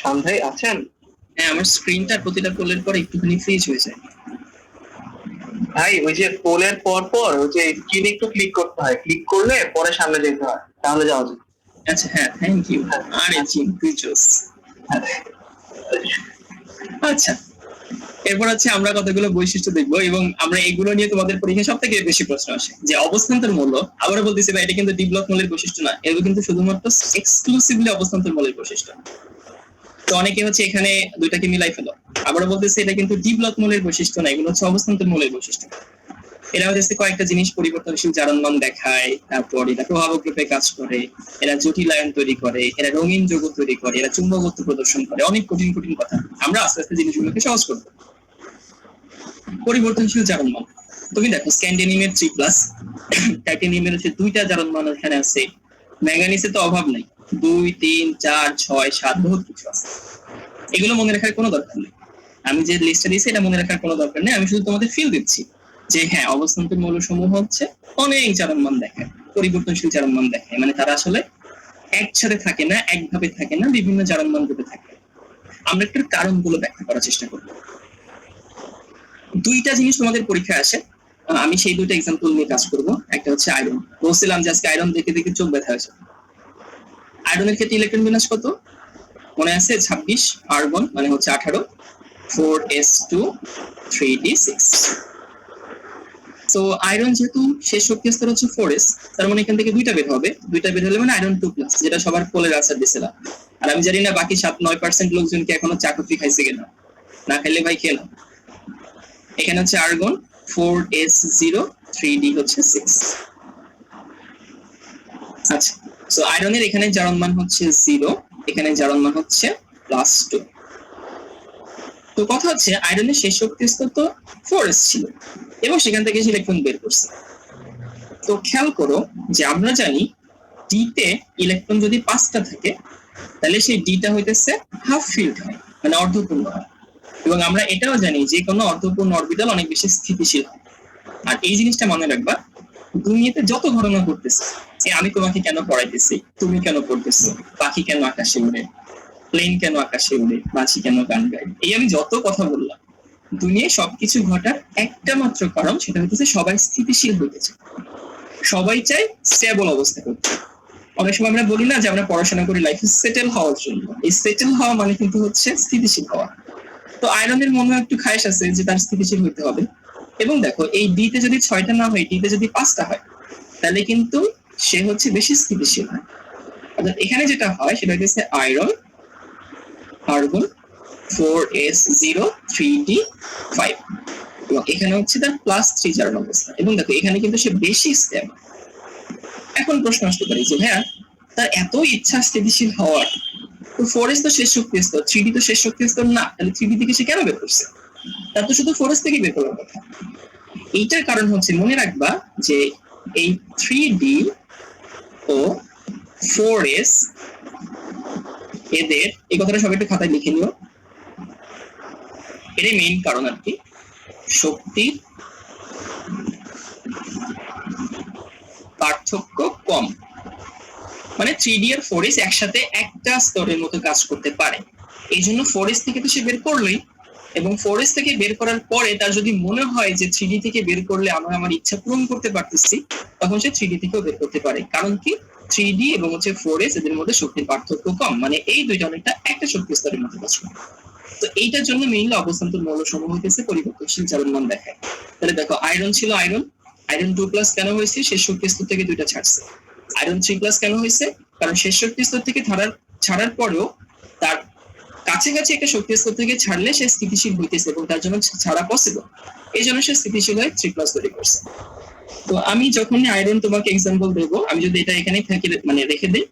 সন্ধ্যায় আছেন? হ্যাঁ, আমার স্ক্রিনটা প্রতিটা পোলের পর একটুখানি ফ্রিজ হয়ে যায়। ভাই ওই যে পোলের পর পর ওই যে স্ক্রিনে একটু ক্লিক করতে হয়, ক্লিক করলে পরে সামনে যেতে হয়, তাহলে যাওয়া যায়। আচ্ছা, হ্যাঁ, থ্যাংক ইউ। আরে জিম, তুই জোস। আচ্ছা, এরপর হচ্ছে আমরা কতগুলো বৈশিষ্ট্য দেখবো, এবং আমরা এগুলো নিয়ে তোমাদের পরীক্ষায় সব থেকে বেশি প্রশ্ন আসে যে অবস্থান্তর মূল্য। আবারও বলতেছি ভাই, এটা কিন্তু ডি ব্লক মূলের বৈশিষ্ট্য না, এগুলো কিন্তু শুধুমাত্র এক্সক্লুসিভলি অবস্থান্তর মূলের বৈশিষ্ট্য। তো অনেকে হচ্ছে এখানে দুইটাকে মিলাই ফেলো। আবারও বলতেছি, এটা কিন্তু ডি ব্লক মূলের বৈশিষ্ট্য না, এগুলো হচ্ছে অবস্থান্তর মূলের বৈশিষ্ট্য। এরা হচ্ছে কয়েকটা জিনিস পরিবর্তনশীল জারণমান দেখায়, তারপর এরা প্রভাবক রূপে কাজ করে, এরা জটিল আয়ন তৈরি করে, এরা রঙিন যৌগ তৈরি করে, এরা চুম্বকত্ব প্রদর্শন করে, অনেক কঠিন কঠিন কথা। আমরা আস্তে আস্তে জিনিসগুলোকে সহজ করবো। পরিবর্তনশীল জারণমান, তুমি দেখো স্ক্যান্ডিয়ামের 3+, টাইটানিয়ামের হচ্ছে 2টা জারণমান এখানে আছে, ম্যাঙ্গানিসে তো অভাব নাই, 2 3 4 6 7 বহুত কিছু আছে। এগুলো মনে রাখার কোনো দরকার নেই, আমি যে লিস্টটা দিয়েছি এটা মনে রাখার কোনো দরকার নেই। আমি শুধু তোমাদের ফিল দিচ্ছি যে হ্যাঁ, অবস্থান্তর মৌলসমূহ হচ্ছে অনেক জারণমান দেখায়, পরিবর্তনশীল জারণমান দেখায়, মানে তারা আসলে একসাথে থাকে না, একভাবে থাকে না, বিভিন্ন জারণমান রূপে থাকে। আমরা একটু কারণগুলো ব্যাখ্যা করার চেষ্টা করব। 2টা জিনিস তোমাদের পরীক্ষায় আসে, আমি সেই 2টা এক্সাম্পল নিয়ে কাজ করব। একটা হচ্ছে আয়রন, বলছিলাম যে আজকে আয়রন দেখে দেখে চোখ ব্যথা হয়েছে। আয়রনের ক্ষেত্রে ইলেকট্রন বিন্যাস কত মনে আছে? 26, আর্গন মানে হচ্ছে 18, 4s2 3d6। তো আয়রন যেহেতু শেষ শক্তি স্তর হচ্ছে 4s, তার মানে এখান থেকে 2টা বের হবে, 2টা বের হলে মানে আয়রন 2+, যেটা সবার পোলের আনসার দিছিলাম। আর আমি জানি না বাকি 7-9% লোকজন কি এখনো চা কফি খাইছে কিনা, না খাইলে ভাই খেলাম। এখানে হচ্ছে আর্গন 4s0 3d হচ্ছে 6। আচ্ছা, সো আয়রনের এখানে জারণমান হচ্ছে 0, এখানে জারণমান হচ্ছে +2। তো কথা হচ্ছে আয়রনের শেষ শক্তি স্তর তো 4s ছিল, এবং সেখান থেকে ইলেকট্রন বের করছে। তো খেয়াল করো যে আমরা জানি ডিতে ইলেকট্রন যদি 5টা থাকে, তাহলে সেই ডিটা হইতেছে হাফ ফিল্ড হয়, মানে অর্ধপূর্ণ হয়। এবং আমরা এটাও জানি যে কোনো অর্ধপূর্ণ অরবিটাল অনেক বেশি স্থিতিশীল হয়। আর এই জিনিসটা মনে রাখবা, দুনিয়াতে যত ঘটনা ঘটতেছে, আমি তোমাকে কেন পড়াইতেছি, তুমি কেন পড়তেছো, পাখি কেন আকাশে উড়ে, প্লেন কেন আকাশে উড়ে, মাছি কেন গান গায়, এই আমি যত কথা বললাম, দুনিয়ায় সবকিছু ঘটার একটা মাত্র কারণ, সেটা হচ্ছে সবাই স্থিতিশীল হইতেছে, সবাই চায় স্টেবল অবস্থা করতে। অনেক সময় আমরা বলি না যে আমরা পড়াশোনা করি লাইফে সেটেল হওয়ার জন্য, এই সেটেল হওয়া মানে কিন্তু হচ্ছে স্থিতিশীল হওয়া। তো আয়রনের মনে একটু খায়েশ আছে যে তার স্থিতিশীল হইতে হবে। এবং দেখো এই ডিতে যদি 6টা না হয়, ডিতে যদি 5টা হয়, তাহলে কিন্তু সে হচ্ছে বেশি স্থিতিশীল হয়। অর্থাৎ এখানে যেটা হয় সেটা হচ্ছে আয়রন, আর্গন 4s0 3d5, এবং এখানে হচ্ছে তার +3 জারণ অবস্থা। এবং দেখো এখানে কিন্তু সে বেশি স্টেবল। এখন প্রশ্ন আসতে পারে যে হ্যাঁ, তার এত ইচ্ছা স্থিতিশীল হওয়ার, তো 4s তো শেষ শক্তি স্তর, 3d তো শেষ শক্তি স্তর না, তাহলে 3d থেকে সে কেন বের করছে? তার তো শুধু 4s থেকে বের করার কথা। এইটার কারণ হচ্ছে, মনে রাখবা যে এই 3d ও 4s এদের, এই কথাটা সবাই একটু খাতায় লিখে নিও, এটাই মেইন কারণ আর কি, শক্তির পার্থক্য কম। মানে 3d আর 4s একসাথে একটা স্তরের মতো কাজ করতে পারে, এই জন্য 4s থেকে তো সে বের করলোই, এবং 4s থেকে বের করার পরে তার যদি মনে হয় যে 3d থেকে বের করলে আমরা আমার ইচ্ছা পূরণ করতে পারতেছি, তখন সে 3d থেকেও বের করতে পারে। কারণ কি, 3d এবং 4s এদের মধ্যে শক্তির পার্থক্য কম, মানে এই দুইটা অনেকটা একটা শক্তি স্তরের মতো কাজ করে। তো এইটার জন্য মেইনলি অবস্থান্তর মৌলসমূহ হইতেছে পরিবর্তনশীল চালনমান দেখায়। তাহলে দেখো, আয়রন ছিল আয়রন 2+ কেন হয়েছে? শেষ শক্তি স্তর থেকে দুইটা ছাড়ছে। আয়রন 3+ কেন হয়েছে? কারণ শেষ শক্তি স্তর থেকে ছাড়ার পরেও তার কাছাকাছি একটা শক্তি স্তর থেকে ছাড়লে সে স্থিতিশীল হইতেছে এবং তার জন্য ছাড়া পসিবল, এই জন্য সে স্থিতিশীল হয়ে 3+ তৈরি করছে। তো আমি যখন আয়রন তোমাকে এক্সাম্পল দেবো, আমি যদি এটা এখানে থেকে মানে রেখে দিই,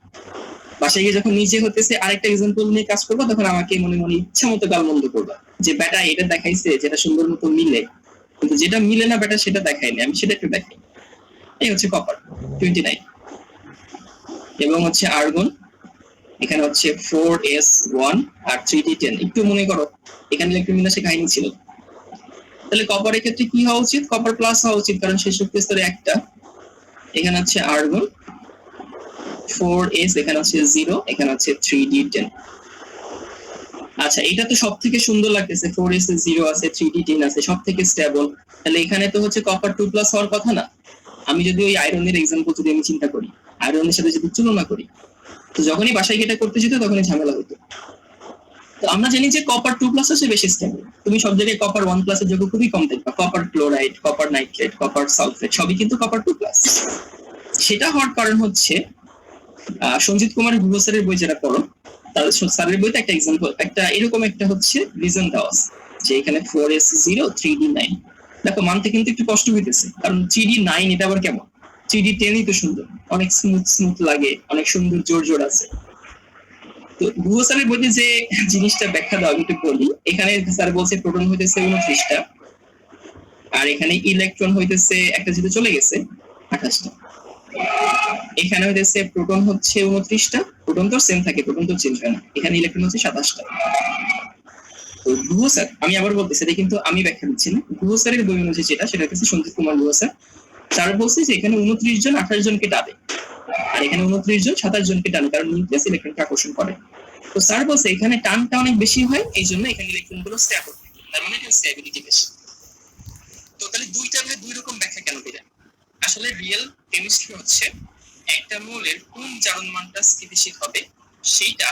বাসায় গিয়ে যখন নিজে হতেছে আরেকটা এক্সাম্পল নিয়ে কাজ করবো, তখন আমাকে মনে মনে ইচ্ছা মতো গালমন্দ করবা যে বেটা এটা দেখাইছে যেটা সুন্দর মতো মিলে, কিন্তু যেটা মিলে না বেটা সেটা দেখাইনি, আমি সেটা একটু দেখাই। এই হচ্ছে কপার 29, এবং হচ্ছে আর্গন, এখানে হচ্ছে 4s1 আর 3d10। একটু মনে করো এখানে ইলেকট্রোবিন্যাসের কাহিনী ছিল। তাহলে কপারের ক্ষেত্রে কি হওয়া উচিত? কপার প্লাস হওয়া উচিত, কারণ শেষ শক্তি স্তরে একটা। এখানে হচ্ছে আর্গন 4s, এখানে হচ্ছে 0, এখানে হচ্ছে 3d10। আচ্ছা, এটা তো সব থেকে সুন্দর লাগতেছে, 4s এ 0 আছে, 3d10 আছে, সব থেকে স্টেবল। তাহলে এখানে তো হচ্ছে কপার 2+ হওয়ার কথা না? আমি যদি ওই আয়রনের এক্সাম্পল যদি আমি চিন্তা করি, আয়রনের সাথে যদি তুলনা করি, তো যখনই বাসায় এটা করতে যেত তখনই ঝামেলা হতো। তো আমরা জানি যে কপার 2+ হচ্ছে বেশি স্টেবল। তুমি সব জায়গায় কপার 1+ এর যোগ্য খুবই কম দেখবা, copper chloride, copper nitrate, copper sulphate সবই কিন্তু কপার 2+। সেটা হওয়ার কারণ হচ্ছে, সঞ্জিত কুমার গুহ স্যারের বই যেটা পড়ো, তার স্যারের বইতে একটা এক্সাম্পল, একটা এরকম একটা হচ্ছে রিজন দেওয়া আছে যে এখানে 4s0 3d9। দেখো মানতে কিন্তু একটু কষ্ট হইতেছে, কারণ 3d9 এটা আবার কেমন? 3d10ই তো সুন্দর, অনেক স্মুথ লাগে, অনেক সুন্দর জোর আছে। তো গুহ স্যারের বইতে যে জিনিসটা ব্যাখ্যা দেওয়া, আমি একটু বলি। এখানে স্যার বলছে প্রোটন হইতেছে 29টা, আর এখানে ইলেকট্রন হইতেছে একটা যেটা চলে গেছে 28টা। এখানে হইতেছে প্রোটন হচ্ছে 29টা, প্রোটন তো সেম থাকে, প্রোটন তো চেঞ্জ হয় না। এখানে ইলেকট্রন হচ্ছে 27টা। তো গুহ স্যার, আমি আবার বলতেছি, এটা কিন্তু আমি ব্যাখ্যা দিচ্ছি না, গুহ স্যারের বই অনুযায়ী যেটা, সেটা হচ্ছে সঞ্জিত কুমার গুহ স্যার। স্যার বলছে যে এখানে 29 জন 28 জনকে টানে, আর এখানে 29 জন 27 জনকে টানে, কারণ নিউক্লিয়াস ইলেকট্রনকে আকর্ষণ করে। তো স্যার বলছে এখানে টানটা অনেক বেশি হয়, এই জন্য এখানে ইলেকট্রন গুলো স্টেবল, তার মানে স্টেবিলিটি বেশি। তো তাহলে দুইটা দুই রকম ব্যাখ্যা কেন দিলেন? আসলে রিয়েল কেমিস্ট্রি হচ্ছে একটা মৌলের কোন জারণমানটা স্থিতিশীল হবে সেইটা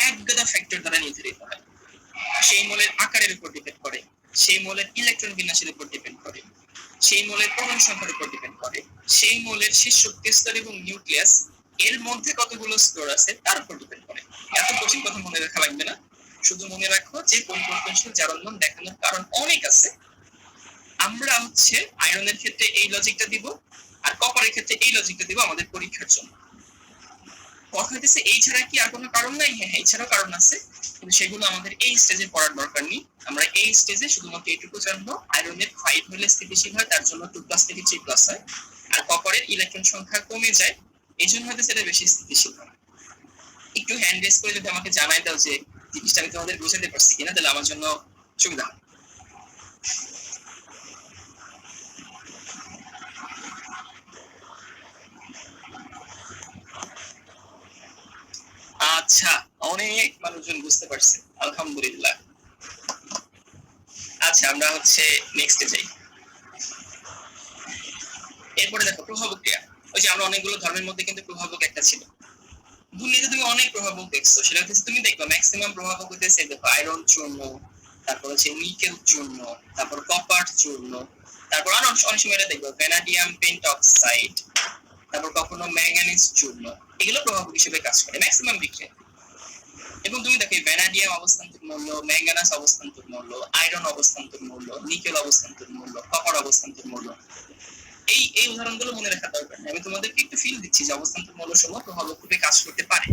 একগাদা ফ্যাক্টর দ্বারা নির্ধারিত হয়। সেই মৌলের আকারের উপর ডিপেন্ড করে, সেই মৌলের ইলেকট্রন বিন্যাসের উপর ডিপেন্ড করে, সেই মৌলের প্রোটন সংখ্যার উপর ডিপেন্ড করে, সেই মৌলের শেষ শক্তি স্তর এবং নিউক্লিয়াস এর মধ্যে কতগুলো স্তর আছে তার উপর ডিপেন্ড করে। এত কঠিন কথা মনে রাখা লাগবে না, শুধু মনে রাখো যে পরিবর্তনশীল জারণমান দেখানোর কারণ অনেক আছে। আমরা হচ্ছে আয়রনের ক্ষেত্রে এই লজিকটা দিব, আর কপারের ক্ষেত্রে এই লজিকটা দিব আমাদের পরীক্ষার জন্য। কথা হইতেছে এই ছাড়া কি আর কোনো কারণ নাই? হ্যাঁ, এছাড়াও কারণ আছে, কিন্তু সেগুলো আমাদের এই স্টেজে পড়ার দরকার নেই। আমরা এই স্টেজে শুধুমাত্র এইটুকু জানবো, আয়রনের 5 হলে স্থিতিশীল হয়, তার জন্য 2+ থেকে 3+ হয়, আর কপারের ইলেকট্রন সংখ্যা কমে যায়, এই জন্য হয়তো সেটা বেশি স্থিতিশীল হয়। একটু হ্যান্ড রেজ করে যদি আমাকে জানাই দাও যে জিনিসটা আমি তোমাদের বোঝাতে পারছি কিনা, তাহলে আমার জন্য সুবিধা হয়। আচ্ছা, অনেক মানুষজন বুঝতে পারছে, আলহামদুলিল্লাহ। আচ্ছা, আমরা হচ্ছে নেক্সটে যাই। এরপরে দেখো প্রভাবক ক্রিয়া। ওই যে আমরা অনেকগুলো ধর্মের মধ্যে কিন্তু প্রভাবক একটা ছিল। দুনিয়াতে তুমি অনেক প্রভাবক দেখছো, সেটা হচ্ছে তুমি দেখবা ম্যাক্সিমাম প্রভাবক হইতেছে দেখো আয়রন চূর্ণ, তারপর হচ্ছে নিকেল চূর্ণ, তারপর কপার চূর্ণ, তারপর আরো অনেক সময় এটা দেখবো ভ্যানাডিয়াম পেন্টঅক্সাইড, তারপর কখনো ম্যাঙ্গানিজ চূর্ণ, এগুলো প্রভাবক হিসেবে কাজ করে ম্যাক্সিমাম বিক্রিয়া। এবং তুমি দেখো ভ্যানাডিয়াম অবস্থান্তর মূল্য, ম্যাঙ্গানাস অবস্থান্তর মূল্য, আয়রন অবস্থান্তর মূল্য, নিকেল অবস্থান্তর মূল্য, কপার অবস্থান্তর মূল্য, এই উদাহরণগুলো মনে রাখা দরকার। আমি তোমাদেরকে একটু ফিল দিচ্ছি যে অবস্থান্তর মৌলসমূহ প্রভাবক রূপে কাজ করতে পারে।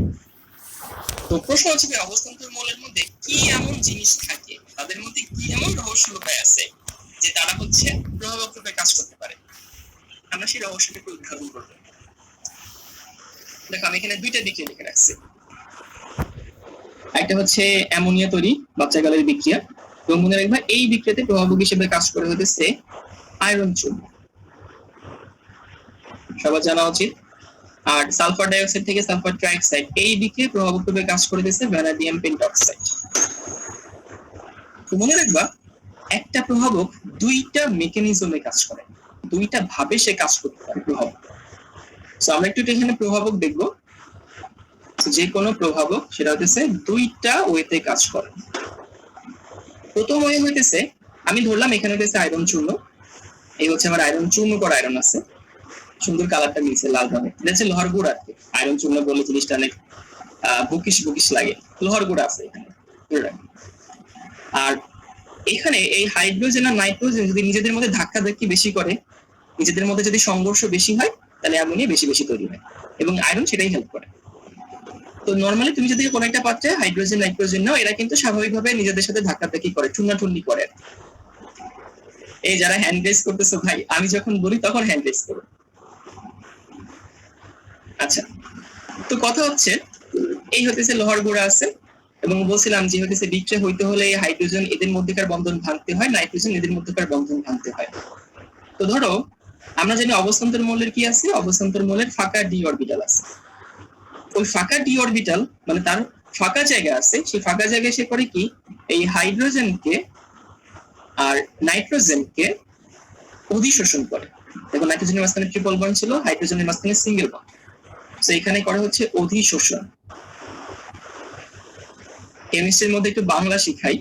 তো প্রশ্ন হচ্ছে যে অবস্থান্তর মৌলের মধ্যে কি এমন জিনিস থাকে, তাদের মধ্যে কি এমন রহস্য লুকায় আছে যে তারা হচ্ছে প্রভাবক রূপে কাজ করতে পারে। আমরা সেই রহস্যটাকে উদ্ঘাটন করবো। দেখো আমি এখানে দুইটা বিক্রিয়া লিখে রাখছি। একটা হচ্ছে অ্যামোনিয়া তৈরি, বাচ্চাকালের বিক্রিয়া, এবং মনে রাখবা এই বিক্রিয়াতে প্রভাবক হিসেবে কাজ করে হতেছে আয়রন চূর্ণ, সবার জানা উচিত। আর সালফার ডাইঅক্সাইড থেকে সালফার ট্রাইঅক্সাইড, এই বিক্রিয়ায় প্রভাবক রূপে কাজ করে দিচ্ছে ভ্যানাডিয়াম পেন্টঅক্সাইড। তো মনে রাখবা একটা প্রভাবক দুইটা মেকানিজমে কাজ করে, দুইটা ভাবে সে কাজ করতে পারে প্রভাবক। তো আমরা একটু এখানে প্রভাবক দেখবো। যে কোনো প্রভাবক সেটা হচ্ছে দুইটা ওয়েতে কাজ করে। প্রথম ওয়ে হইতেছে, আমি ধরলাম এখানে হচ্ছে আয়রন চূর্ণ, এই হচ্ছে আমার আয়রন চূর্ণ করা আয়রন আছে, সুন্দর কালারটা মিলছে লাল রঙের, এটা হচ্ছে লোহার গুঁড়া। আয়রন চূর্ণ বললে জিনিসটা অনেক বুকিশ বুকিশ লাগে, লোহার গুঁড়া আছে এখানে। আর এখানে এই হাইড্রোজেন আর নাইট্রোজেন যদি নিজেদের মধ্যে ধাক্কাধাক্কি বেশি করে, নিজেদের মধ্যে যদি সংঘর্ষ বেশি হয়, তাহলে অ্যামোনিয়া বেশি বেশি তৈরি হয়, এবং আয়রন সেটাই হেল্প করে। তো নর্মালি তুমি যদি কোনো একটা পাত্রে হাইড্রোজেন নাইট্রোজেন নাও, এরা কিন্তু স্বাভাবিকভাবে নিজেদের সাথে ধাক্কাধাক্কি করে, ঠুন্নাঠুন্নি করে। এই যারা হ্যান্ড রেজ করতেছো ভাই, আমি যখন বলি তখন হ্যান্ড রেজ করো। আচ্ছা, তো কথা হচ্ছে এই হতেছে লোহার গুঁড়া আছে, এবং বলছিলাম যে হতেছে বিক্রিয়া হইতে হলে হাইড্রোজেন এদের মধ্যেকার বন্ধন ভাঙতে হয়, নাইট্রোজেন এদের মধ্যকার বন্ধন ভাঙতে হয়। তো ধরো আমরা জানি অবস্থান্তর মৌলের কি আছে, অবস্থান্তর মৌলের ফাঁকা ডি অরবিটাল আছে। ওই ফাঁকা ডি অরবিটাল মানে তার ফাঁকা জায়গা আছে, সেই ফাঁকা জায়গায় সে করে কি, এই হাইড্রোজেনকে আর নাইট্রোজেনকে অধিশোষণ করে। দেখো নাইট্রোজেনের মাঝখানে ট্রিপল বন্ড ছিল, হাইড্রোজেনের মাঝখানে সিঙ্গেল বন্ড, তো এখানে করা হচ্ছে অধিশোষণ। কেমিস্ট্রির মধ্যে একটু বাংলা শিখাই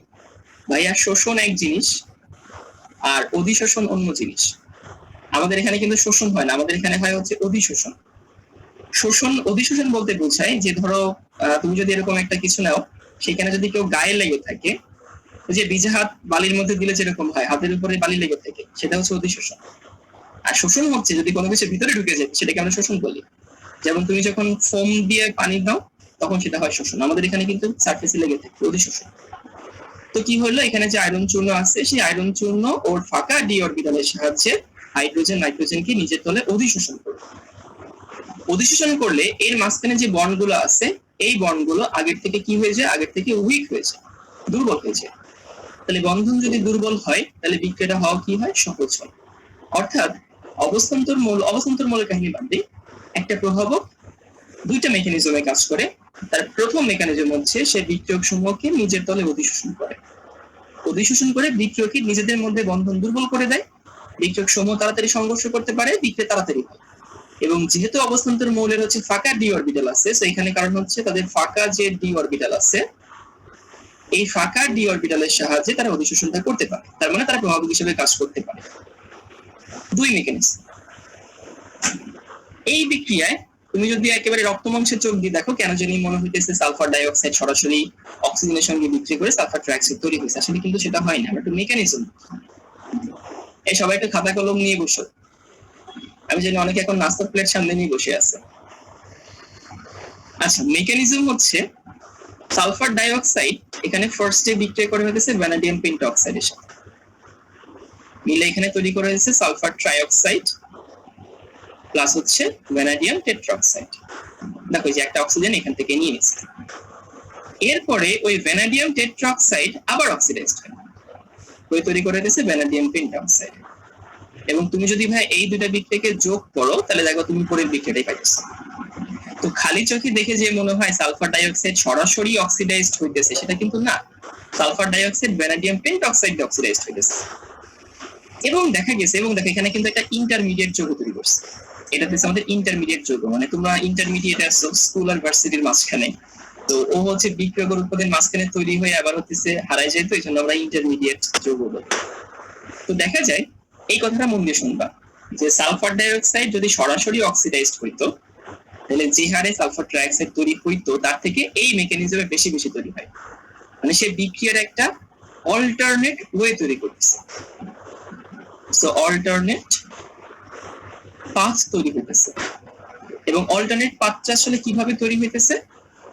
ভাইয়া, শোষণ এক জিনিস আর অধিশোষণ অন্য জিনিস। আমাদের এখানে কিন্তু শোষণ হয় না, আমাদের এখানে হয় হচ্ছে অধিশোষণ। অধিশোষণ বলতে বোঝায় যে ধরো তুমি যদি এরকম একটা কিছু নাও, সেখানে যদি কেউ গায়ে লেগে থাকে, যে ভিজা হাত বালির মধ্যে দিলে যেরকম হয়, হাতের উপরে বালি লেগে থাকে, সেটা হচ্ছে অধিশোষণ। আর শোষণ হচ্ছে যদি কোনো কিছু ভিতরে ঢুকে যায়, সেটাকে আমরা শোষণ বলি। যেমন তুমি যখন ফোম দিয়ে পানি দাও, তখন সেটা হয় শোষণ। আমাদের এখানে কিন্তু সারফেসে লেগে থাকে অধিশোষণ। তো কি হলো, এখানে যে আয়রন চূর্ণ আছে, সেই আয়রন চূর্ণ ওর ফাঁকা ডি অরবিটালের সাহায্যে হাইড্রোজেন নাইট্রোজেনকে নিজের তলে অধিশোষণ করবে। অধিশোষণ করলে এর মাঝখানে যে বন্ডগুলো আছে, এই বন্ডগুলো আগের থেকে কি হয়ে যায়, আগের থেকে উইক হয়ে যায়, দুর্বল হয়ে যায়। তাহলে বন্ধন যদি দুর্বল হয়, তাহলে বিক্রিয়াটা হওয়া কি হয়, সহজ হয়। অর্থাৎ অবস্থান্তর মৌলের কাহিনী বাদ দিই, একটা প্রভাবক দুইটা মেকানিজমে কাজ করে। তার প্রথম মেকানিজম হচ্ছে সে বিক্রিয়ক সমূহকে নিজের তলে অধিশোষণ করে। অধিশোষণ করে বিক্রিয়কের নিজেদের মধ্যে বন্ধন দুর্বল করে দেয়, বিক্রিয়ক সমূহ তাড়াতাড়ি সংঘর্ষ করতে পারে, বিক্রিয়া তাড়াতাড়ি হয়। এবং যেহেতু অবস্থান্তর মৌলের হচ্ছে ফাঁকা ডি অরবিটাল আছে, তো এখানে কারণ হচ্ছে তাদের ফাঁকা যে ডি অরবিটাল আছে, এই ফাঁকা ডি অরবিটালের সাহায্যে তারা অধিশোষণটা করতে পারে, তার মানে তারা প্রভাবক হিসেবে কাজ করতে পারে। দুই মেকানিজম। এই বিক্রিয়ায় তুমি যদি একেবারে রক্তমাংসে চোখ দিয়ে দেখো, কেন জানি মনে হইতেছে সালফার ডাইঅক্সাইড সরাসরি অক্সিজেনের সঙ্গে বিক্রিয়া করে সালফার ট্রাইঅক্সাইড তৈরি হয়েছে, আসলে কিন্তু সেটা হয় না। একটা মেকানিজম। এই সবাই একটা খাতা কলম নিয়ে বসো। আমি জানি অনেকে এখন নাস্তার প্লেট সামনে নিয়ে বসে আছে। আচ্ছা, মেকানিজম হচ্ছে সালফার ডাইঅক্সাইড এখানে ফার্স্টে বিক্রিয়া করে হয়েছে ভ্যানাডিয়াম পেন্টঅক্সাইডের সাথে, মিলে এখানে তৈরি করা হয়েছে সালফার ট্রাইঅক্সাইড প্লাস হচ্ছে ভ্যানাডিয়াম টেট্রাঅক্সাইড। দেখো যে একটা অক্সিজেন এখান থেকে নিয়ে নিচ্ছে। এরপরে ওই ভ্যানাডিয়াম টেট্রাঅক্সাইড আবার অক্সিডাইজড হয়, ওই তৈরি করে দিয়েছে ভ্যানাডিয়াম পেন্টঅক্সাইড। এবং তুমি যদি ভাই এই দুটা বিক্রিয়াকে যোগ করো, তাহলে দেখো তুমি পরের বিক্রিয়াটাই পাইছো। তো খালি চোখে দেখে যে মনে হয় সালফার ডাইঅক্সাইড সরাসরি অক্সিডাইজড হইতেছে, সেটা কিন্তু না। সালফার ডাইঅক্সাইড ভ্যানাডিয়াম পেন্টঅক্সাইড অক্সিডাইজড হইতেছে। এবং দেখা গেছে, এবং দেখো এখানে কিন্তু একটা ইন্টারমিডিয়েট যৌগ তৈরি করছে। এটা হচ্ছে আমাদের ইন্টারমিডিয়েট যৌগ, মানে তোমরা ইন্টারমিডিয়েট আছো স্কুল আর ভার্সিটির মাঝখানে, তো ও হচ্ছে বিক্রিয়ক উৎপাদনের মাঝখানে তৈরি হয়ে আবার হচ্ছে হারাই যায়, তো এই জন্য আমরা ইন্টারমিডিয়েট যৌগ বলি। তো দেখা যায়, এই কথাটা মন দিয়ে শুনবা, যে সালফার ডাইঅক্সাইড যদি সরাসরি অক্সিডাইজড হইতো, তাহলে যে হারে সালফার ট্রাইঅক্সাইড তৈরি হইতো, তার থেকে এই মেকানিজমে বেশি বেশি তৈরি হয়। মানে সে বিক্রিয়ার একটা অল্টারনেট ওয়ে তৈরি করতেছে। সো অল্টারনেট পাথ তৈরি হইতেছে। এবং অল্টারনেট পাথটা আসলে কিভাবে তৈরি হইতেছে,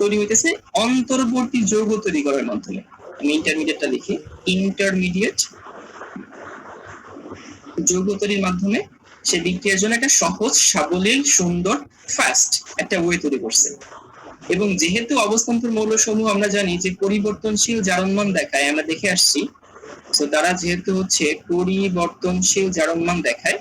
তৈরি হইতেছে অন্তর্বর্তী যৌগ তৈরি করার মাধ্যমে। আমি ইন্টারমিডিয়েটটা লিখি, ইন্টারমিডিয়েট যৌগ তৈরির মাধ্যমে সে বিক্রিয়ার জন্য একটা সহজ, সাবলীল, সুন্দর, ফাস্ট একটা ওয়ে তৈরি করছে। এবং যেহেতু অবস্থান্তর মৌলসমূহ আমরা জানি যে পরিবর্তনশীল জারণমান দেখায়, আমরা দেখে আসছি, তো তারা যেহেতু হচ্ছে পরিবর্তনশীল জারণমান দেখায়,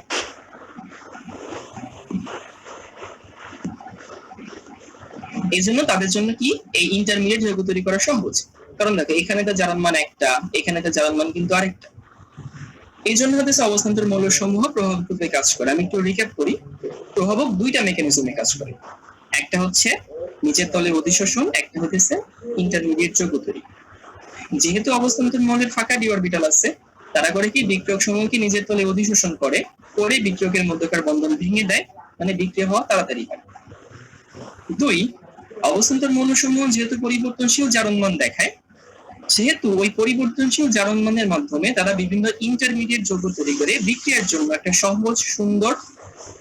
এই জন্য তাদের জন্য কি এই ইন্টারমিডিয়েট যৌগ তৈরি করা সহজ। কারণ দেখো এখানে তার জারণমান একটা, এখানে তার জারণমান কিন্তু আরেকটা। এই জন্য হচ্ছে অবস্থান্তর মৌলসমূহ প্রভাবক রূপে কাজ করে। আমি একটু রিক্যাপ করি। প্রভাবক দুইটা মেকানিজমে কাজ করে, একটা হচ্ছে নিচের তলের অধিশোষণ, একটা হচ্ছে ইন্টারমিডিয়েট যৌগ তৈরি। যেহেতু অবস্থান্তর মৌলের ফাঁকা ডি অরবিটাল আছে, তারা করে কি বিক্রিয়ক সমূহকে নিজের তলে অধিশোষণ করে, করে বিক্রিয়কের মধ্যকার বন্ধন ভেঙে দেয়, মানে বিক্রিয়া হওয়া তাড়াতাড়ি হয়। দুই, অবস্থান্তর মৌলসমূহ যেহেতু পরিবর্তনশীল জারণমান দেখায়, সেহেতু ওই পরিবর্তনশীল জারণমানের মাধ্যমে তারা বিভিন্ন ইন্টারমিডিয়েট যৌগ তৈরি করে বিক্রিয়ার জন্য একটা সহজ, সুন্দর,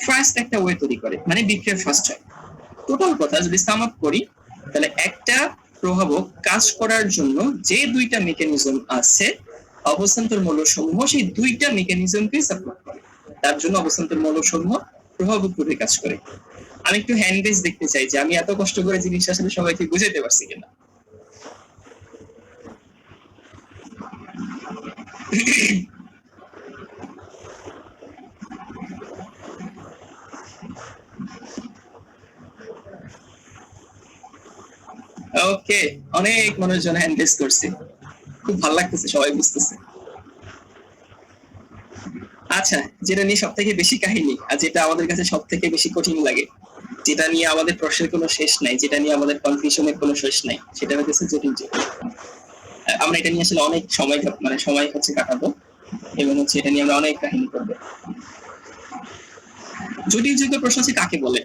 ফাস্ট একটা ওয়ে তৈরি করে, মানে বিক্রিয়া ফাস্ট হয়। টোটাল কথা যদি সাম আপ করি, তাহলে একটা প্রভাবক কাজ করার জন্য যে দুইটা মেকানিজম আছে, অবস্থান্তর মৌলসমূহ সেই দুইটা মেকানিজমকে সাপোর্ট করে। তার জন্য অবস্থান্তর মৌলসমূহ প্রভাবক রূপে কাজ করে। আমি একটু হ্যান্ডেজ দেখতে চাই যে আমি এত কষ্ট করে জিনিসটা আসলে সবাইকে বুঝাতে পারছি কিনা। ওকে, অনেক মানুষজন হ্যান্ড রেজ করছে, খুব ভালো লাগতেছে, সবাই বুঝতেছে। আচ্ছা, যেটা নিয়ে সব থেকে বেশি কাহিনী আর যেটা আমাদের কাছে সব থেকে বেশি কঠিন লাগে, যেটা নিয়ে আমাদের প্রশ্নের কোনো শেষ নাই, যেটা নিয়ে আমাদের কনফিউশনের কোনো শেষ নাই, সেটা হচ্ছে জটিল যৌগ। আমরা এটা নিয়ে আসলে অনেক সময় হচ্ছে কাটাবো, এবং হচ্ছে এটা নিয়ে আমরা অনেক কাহিনী করবো। জটিল যৌগের প্রশ্ন হচ্ছে কাকে বলে।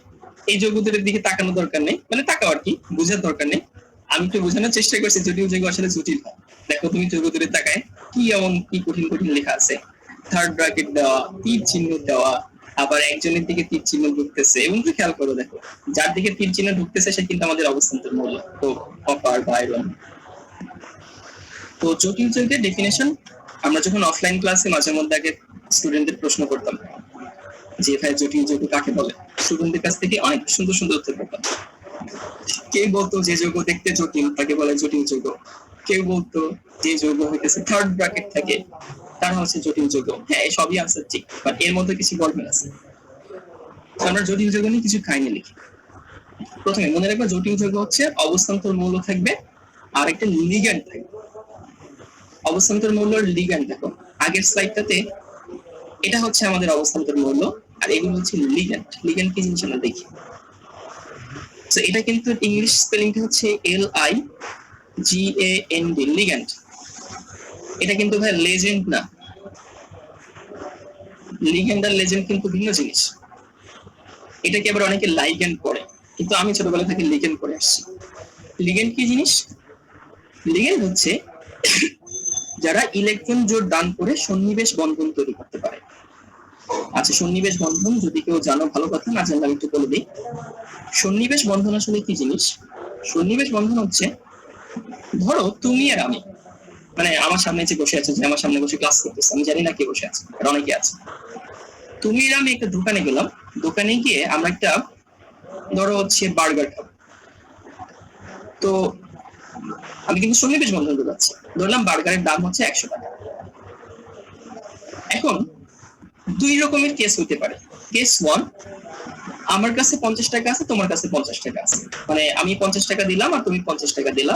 এই যৌগদের দিকে তাকানোর দরকার নেই, মানে তাকাও আর কি, বোঝার দরকার নেই। আমি একটু বোঝানোর চেষ্টা করছি জটিল যৌগ আসলে জটিল হয়। দেখো তুমি যৌগদের তাকায় কি এমন কি কঠিন কঠিন লেখা আছে, থার্ড ব্র্যাকেট দেওয়া, তীর চিহ্ন দেওয়া, আবার একজনের দিকে তীর চিহ্ন ঢুকতেছে। এবং কি খেয়াল করো, দেখো যার দিকে তীর চিহ্ন ঢুকতেছে সে কিন্তু আমাদের অবস্থান্তর মৌল, তো কপার বা আয়রন। তো জটিল যৌগের ডেফিনেশন আমরা যখন অফলাইন ক্লাসে মাঝে মধ্যে আগে স্টুডেন্টদের প্রশ্ন করতাম যে ভাই জটিল যৌগ কাকে বলে, স্টুডেন্টদের কাছ থেকে অনেক সুন্দর সুন্দর উত্তর পেতাম। কেউ বলতো যে যৌগ দেখতে জটিল তাকে বলে জটিল যৌগ, কেউ বলতো যে যৌগ হইতেছে থার্ড ব্র্যাকেট থাকে তারা হচ্ছে জটিল যৌগ। হ্যাঁ, সবই আনসার ঠিক, বাট এর মধ্যে কিছু গল্প আছে। আমরা জটিল যৌগ নিয়ে কিছু কাহিনী লিখি। প্রথমে মনে রাখবে জটিল যৌগ হচ্ছে অবস্থান্তর মৌল থাকবে আর একটা লিগ্যান্ড থাকবে। অবস্থান্তর মৌলের লিগ্যান্ড দেখো আগের স্লাইডটাতে, এটা হচ্ছে আমাদের অবস্থান্তর মৌল আর এগুলো হচ্ছে লিগ্যান্ড। লিগ্যান্ড কি জিনিস আমরা দেখি। তো এটা কিন্তু ইংলিশ স্পেলিংটা হচ্ছে LIGAND, লিগ্যান্ড। এটা কিন্তু ভাই লেজেন্ড না, লিগ্যান্ড আর লেজেন্ড কিন্তু ভিন্ন জিনিস। এটাকে আবার অনেকে লাইগ্যান্ড পড়ে, কিন্তু আমি ছোটবেলা থেকে লিগ্যান্ড পড়ে আসছি। লিগ্যান্ড কি জিনিস? লিগ্যান্ড হচ্ছে যারা ইলেকট্রন জোড় দান করে সন্নিবেশ বন্ধন তৈরি করতে পারে। আচ্ছা, সন্নিবেশ বন্ধন যদি কেউ জানো ভালো কথা, না জানলে আমি একটু বলে দিই। সন্নিবেশ বন্ধন আসলে কি জিনিস? সন্নিবেশ বন্ধন হচ্ছে, ধরো তুমি আর আমি, মানে আমার সামনে যে বসে আছে, যে আমার সামনে বসে ক্লাস করতেছে, আমি জানি না কে বসে আছে, আর অনেকে আছে। তুমি আর আমি একটা দোকানে গেলাম, দোকানে গিয়ে আমরা একটা ধরো হচ্ছে বার্গার খাবো। তো আমি কিন্তু সন্নিবেশ বন্ধন বোঝাচ্ছি, ধরলাম বার্গারের দাম হচ্ছে 100 টাকা। এখন দুই রকমের কেস হতে পারে। কেস 1, আমার কাছে 50 টাকা আছে, তোমার কাছে 50 টাকা আছে, মানে আমি 50 টাকা দিলাম আর তুমি 50 টাকা দিলা,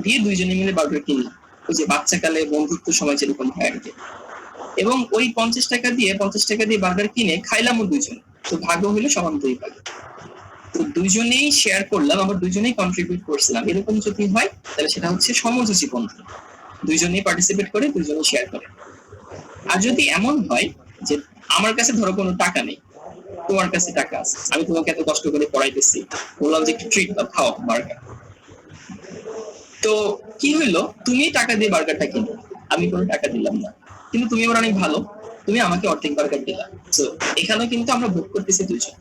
দিয়ে দুইজনে মিলে বার্গার কিনলাম। ওই যে বাচ্চাকালে বন্ধুত্ব সময় যেরকম হয় আর কি। এবং ওই 50 টাকা দিয়ে বার্গার কিনে খাইলামও দুইজন, তো ভাগও হইলো সমান 2 ভাগ। তো দুইজনেই শেয়ার করলাম, আবার দুইজনেই কন্ট্রিবিউট করছিলাম। এরকম যদি হয় তাহলে সেটা হচ্ছে সমযোজী বন্ধন, দুইজনেই পার্টিসিপেট করে, দুইজনেই শেয়ার করে। আর যদি এমন হয় যে আমার কাছে ধরো কোনো টাকা নেই, তোমার কাছে টাকা আছে, আমি তোমাকে এত কষ্ট করে পড়াইতেছি, বললাম যে একটু ট্রিট দাও, খাও বার্গার। তো কি হইলো, তুমি টাকা দিয়ে বার্গারটা কিনো, আমি কোনো টাকা দিলাম না, কিন্তু তুমি আবার অনেক ভালো, তুমি আমাকে অর্ধেক বার্গার দিলা। তো এখানে কিন্তু আমরা ভোগ করতেছি দুইজন।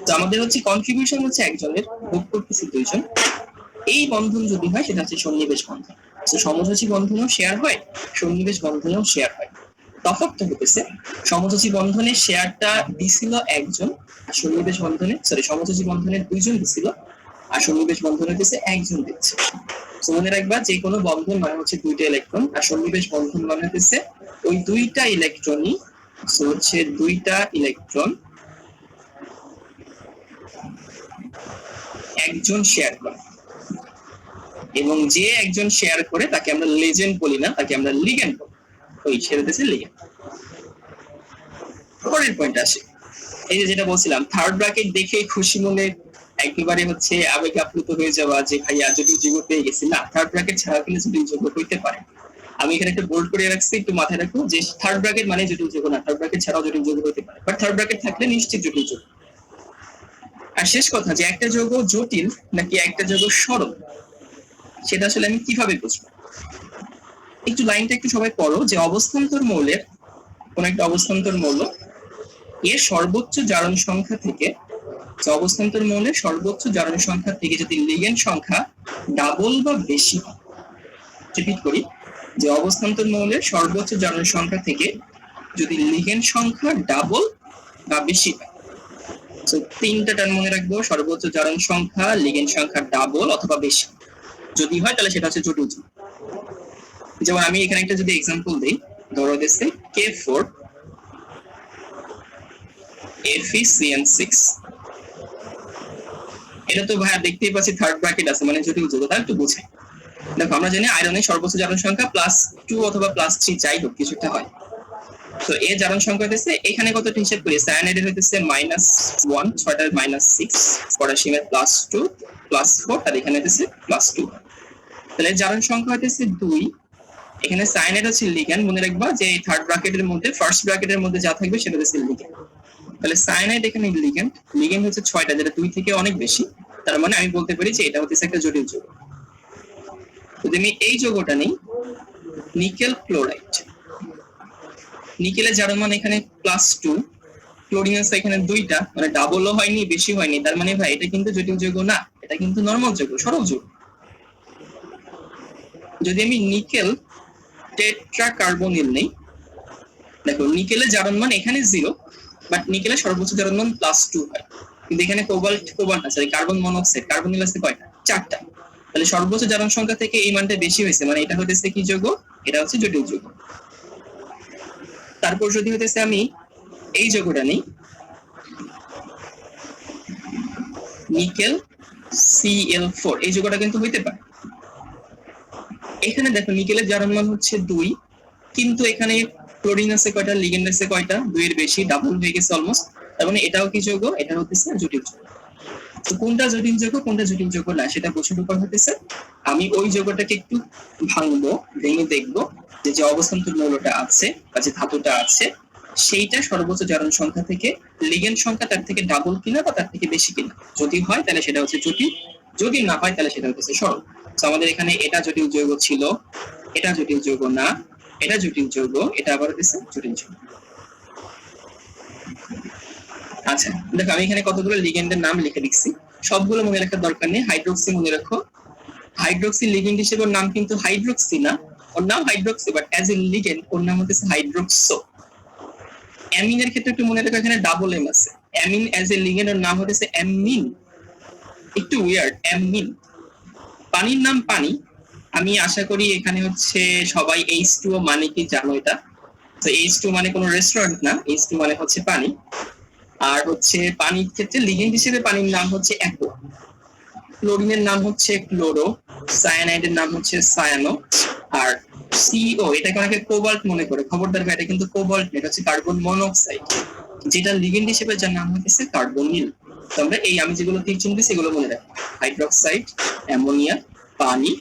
তো আমাদের হচ্ছে কন্ট্রিবিউশন হচ্ছে একজনের, ভোগ করতেছে দুইজন। এই বন্ধন যদি হয় সেটা হচ্ছে সন্নিবেশ বন্ধন। তো সমযোজী বন্ধনেও শেয়ার হয়, সন্নিবেশ বন্ধনেও শেয়ার হয়। তফাৎটা হতেছে সমযোজী বন্ধনের শেয়ারটা দিছিল একজন, আর সন্নিবেশ বন্ধনে সমযোজী বন্ধনের দুইজন দিছিল, আর সন্নিবেশ বন্ধনে দিচ্ছে একজন দিচ্ছে। তো মনে রাখবা যে কোনো বন্ধন মানে হচ্ছে দুইটা ইলেকট্রন, আর সন্নিবেশ বন্ধন মানে হচ্ছে ওই দুইটা ইলেকট্রনই হচ্ছে দুইটা ইলেকট্রন একজন শেয়ার করে, এবং যে একজন শেয়ার করে তাকে আমরা লেজেন্ড বলি না, তাকে আমরা লিগ্যান্ড বলি। ওই সেটা হচ্ছে লিগ্যান্ড। পরের পয়েন্ট আসে, এই যে যেটা বলছিলাম থার্ড ব্র্যাকেট দেখে খুশি মনে একেবারে হচ্ছে আবেগে আপ্লুত হয়ে যাওয়া যে ভাইয়া জটিল যুগ পেয়ে গেছি, না, থার্ড ব্র্যাকেট ছাড়া কিন্তু জটিল যুগ হইতে পারে। আমি এখানে একটা বোল্ড করে রাখছি, একটু মাথায় রাখো যে থার্ড ব্র্যাকেট মানে জটিল যুগ না, থার্ড ব্র্যাকেট ছাড়াও জটিল যুগ হইতে পারে, বাট থার্ড ব্র্যাকেট থাকলে নিশ্চিত জটিল যুগ। আর শেষ কথা, যে একটা যৌগ জটিল নাকি একটা যৌগ সরল সেটা আসলে আমি কিভাবে বুঝবো? একটু লাইনটা একটু সবাই পড়ো, যে অবস্থান্তর মৌলের কোন একটা অবস্থান্তর মৌল এর সর্বোচ্চ জারণ সংখ্যা থেকে, অবস্থান্তর মৌলের সর্বোচ্চ জারণ সংখ্যা থেকে যদি লিগ্যান্ড সংখ্যা ডাবল বা বেশি হয়, রিপিট করি, যে অবস্থান্তর মৌলের সর্বোচ্চ জারণ সংখ্যা থেকে যদি লিগ্যান্ড সংখ্যা ডাবল বা বেশি হয়, তো তিনটা টার্ম মনে রাখবো, সর্বোচ্চ জারণ সংখ্যা, লিগ্যান্ড সংখ্যা ডাবল অথবা বেশি যদি হয় তাহলে সেটা হচ্ছে জটিল যৌগ। যেমন আমি এখানে একটা যদি এক্সাম্পল দিই, ধরো দিচ্ছে K4 FeCN6, এটা তো ভাইয়া দেখতেই পাচ্ছি থার্ড ব্র্যাকেট আছে মানে জটিল যৌগ, তার একটু বুঝে দেখো। আমরা জানি আয়রনের সর্বোচ্চ জারণ সংখ্যা +2 অথবা +3 যাই হোক কিছুটা হয়। তো এর জারণ সংখ্যা হচ্ছে এখানে কতটা হিসাব করি, সায়ানাইডের হচ্ছে -1, 6টার -6, পটাশিয়ামের +2, +4, আর এখানে হচ্ছে +2। তাহলে জারণ সংখ্যা হচ্ছে 2। এখানে সায়ানাইড হচ্ছে লিগ্যান্ড, মনে রাখবা যে এই থার্ড ব্র্যাকেটের মধ্যে ফার্স্ট ব্র্যাকেটের মধ্যে যা থাকবে সেটা হচ্ছে লিগ্যান্ড। তাহলে সায়ানাইড এখানে লিগ্যান্ড, লিগ্যান্ড হচ্ছে 6টা, যেটা 2 থেকে অনেক বেশি, তার মানে আমি বলতে পারি যে এটা হচ্ছে একটা জটিল যৌগ। যদি আমি এই যৌগটা নেই নিকেল ক্লোরাইড, নিকেলের জারণ মান এখানে +2, ক্লোরিন আছে এখানে 2টা, মানে ডাবলও হয়নি বেশি হয়নি, তার মানে ভাই এটা কিন্তু জটিল যৌগ না, এটা কিন্তু নরমাল যৌগ, সরল যৌগ। যদি আমি নিকেল টেট্রাকার্বনিল নেই, দেখো নিকেলের জারণ মান এখানে 0, বাট নিকেলের সর্বোচ্চ জারণ মান +2 হয়, কিন্তু এখানে কোবাল্ট আছে, কার্বন মনোক্সাইড, কার্বনিল আছে কয়টা, 4টা, তাহলে সর্বোচ্চ জারণ সংখ্যা থেকে এই মানটা বেশি হয়েছে, মানে এটা হচ্ছে কি যৌগ, এটা হচ্ছে জটিল যৌগ। তারপর যদি হতেছে আমি এই যৌগটা নেই নিকেল Cl4, এই যৌগটা কিন্তু হইতে পারে। এখানে দেখো নিকেলের জারণ মান হচ্ছে 2, কিন্তু এখানে ক্লোরিন আছে কয়টা, লিগ্যান্ড আছে কয়টা, 2 এর বেশি, ডাবল হয়ে গেছে অলমোস্ট, তার মানে এটাও কি যৌগ, এটা হচ্ছে জটিল যৌগ। তো কোনটা জটিল যৌগ কোনটা জটিল যৌগ না সেটা বোঝার উপর হতেছে আমি ওই যৌগটাকে একটু ভাঙবো, ভেঙে দেখবো যে অবস্থান্তর মৌলটা আছে বা যে ধাতুটা আছে সেইটা সর্বোচ্চ জারণ সংখ্যা থেকে লিগ্যান্ড সংখ্যা তার থেকে ডাবল কিনা বা তার থেকে বেশি কিনা, যদি হয় তাহলে সেটা হচ্ছে জটিল, যদি না হয় তাহলে সেটা হচ্ছে সরল। তো আমাদের এখানে এটা জটিল যৌগ ছিল, এটা জটিল যৌগ না, এটা জটিল যৌগ, এটা আবার হচ্ছে জটিল যৌগ। আচ্ছা দেখো আমি এখানে কতগুলো লিগ্যান্ডের নাম লিখে দিচ্ছি, সবগুলো মনে রাখার দরকার নেই। হাইড্রোক্সি মনে রাখো, হাইড্রোক্সি লিগ্যান্ড হিসেবে ওর নাম কিন্তু হাইড্রোক্সি না, ওর নাম hydroxy, but as a ligand ওর নাম হচ্ছে হাইড্রোক্সো। অ্যামিনের ক্ষেত্রে একটু মনে রাখো, এখানে ডাবল এম আছে, অ্যামিন অ্যাজ এ লিগ্যান্ড ওর নাম হচ্ছে অ্যামিন, একটু উইয়ার্ড, অ্যামিন। পানির নাম পানি, আমি আশা করি এখানে হচ্ছে সবাই H2O মানে কি জানো এটা, তো H2 মানে কোনো রেস্টুরেন্ট না, H2 মানে হচ্ছে পানি। আর হচ্ছে পানির ক্ষেত্রে লিগ্যান্ড হিসেবে পানির নাম হচ্ছে অ্যাকোয়া, ক্লোরিনের নাম হচ্ছে ক্লোরো, সায়ানাইডের নাম হচ্ছে সায়ানো, আর CO এটাকে অনেকে কোবাল্ট মনে করে, খবরদার ভাই এটা কিন্তু কোবাল্ট না, এটা হচ্ছে কার্বন মনোক্সাইড, যেটা লিগ্যান্ড হিসেবে যার নাম হচ্ছে কার্বনিল। তো আমরা এই আমি যেগুলো চিনছি সেগুলো মনে রাখি, হাইড্রোক্সাইড, অ্যামোনিয়া, পানি,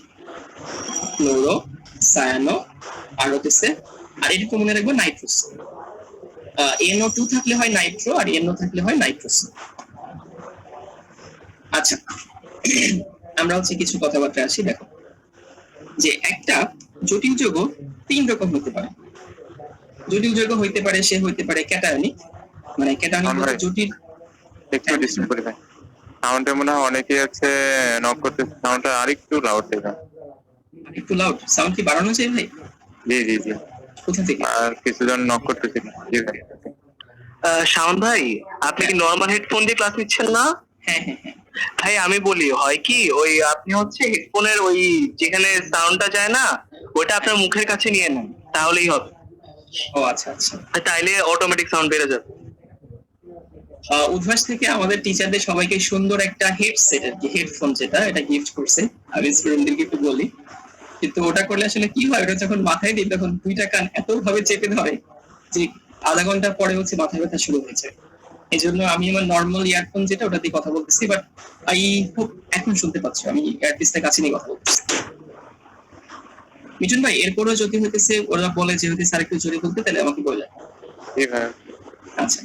ক্লোরো, সায়ানো, আর হচ্ছে আর এটুকু মনে রাখবো নাইট্রোস। NO2 থাকলে হয় নাইট্রো, আর NO থাকলে হয় নাইট্রোস। আচ্ছা আমরা হচ্ছে কিছু কথাবার্তা আসি। দেখো যে একটা জটিল যৌগ 3 রকম হতে পারে। জটিল যৌগ হইতে পারে, সে হইতে পারে ক্যাটায়নিক, মানে ক্যাটায়নিক জটিল, একটু ডিস্টার্ব করি ভাই। সাউন্ডটা মনে হয় অনেকেই আছে নক করতে, সাউন্ডটা আরেকটু লাউড দেবেন। একটু লাউড সাউন্ড কি বাড়ানো যায় ভাই? জি জি জি। কোথা থেকে? আর কিছুজন নক করতেছিল। জি ভাই। শাওন ভাই, আপনি কি নর্মাল হেডফোন দিয়ে ক্লাস নিচ্ছেন না? হ্যাঁ হ্যাঁ হ্যাঁ। ভাই আমি বলি হয় কি, ওই আপনি হচ্ছে হেডফোনের ওই যেখানে সাউন্ডটা যায় না, ওটা আপনার মুখের কাছে নিয়ে নেন, তাহলেই হবে। ও আচ্ছা আচ্ছা। তাইলে অটোমেটিক সাউন্ড বেড়ে যাবে। উদ্ভাস থেকে আমাদের টিচারদের সবাইকে সুন্দর একটা হেডসেট আর কি, হেডফোন যেটা, এটা গিফট করছে। আমি স্টুডেন্টদেরকে একটু বলি, কিন্তু ওটা করলে আসলে কি হয়, ওটা যখন মাথায় দিই তখন দুইটা কান এত ভাবে চেপে ধরে যে আধা ঘন্টা পরে হচ্ছে মাথা ব্যথা শুরু হয়েছে। এই জন্য আমি আমার নর্মাল ইয়ারফোন যেটা, ওটা দিয়ে কথা বলতেছি, বাট আই হোপ এখন শুনতে পাচ্ছি। আমি ইয়ারপিসটা কাছে নিয়ে কথা বলতেছি। মিঠুন ভাই, এরপরেও যদি হইতেছে ওরা বলে যে হইতে স্যার একটু জোরে বলতে, তাহলে আমাকে বলে। জি ভাই। আচ্ছা,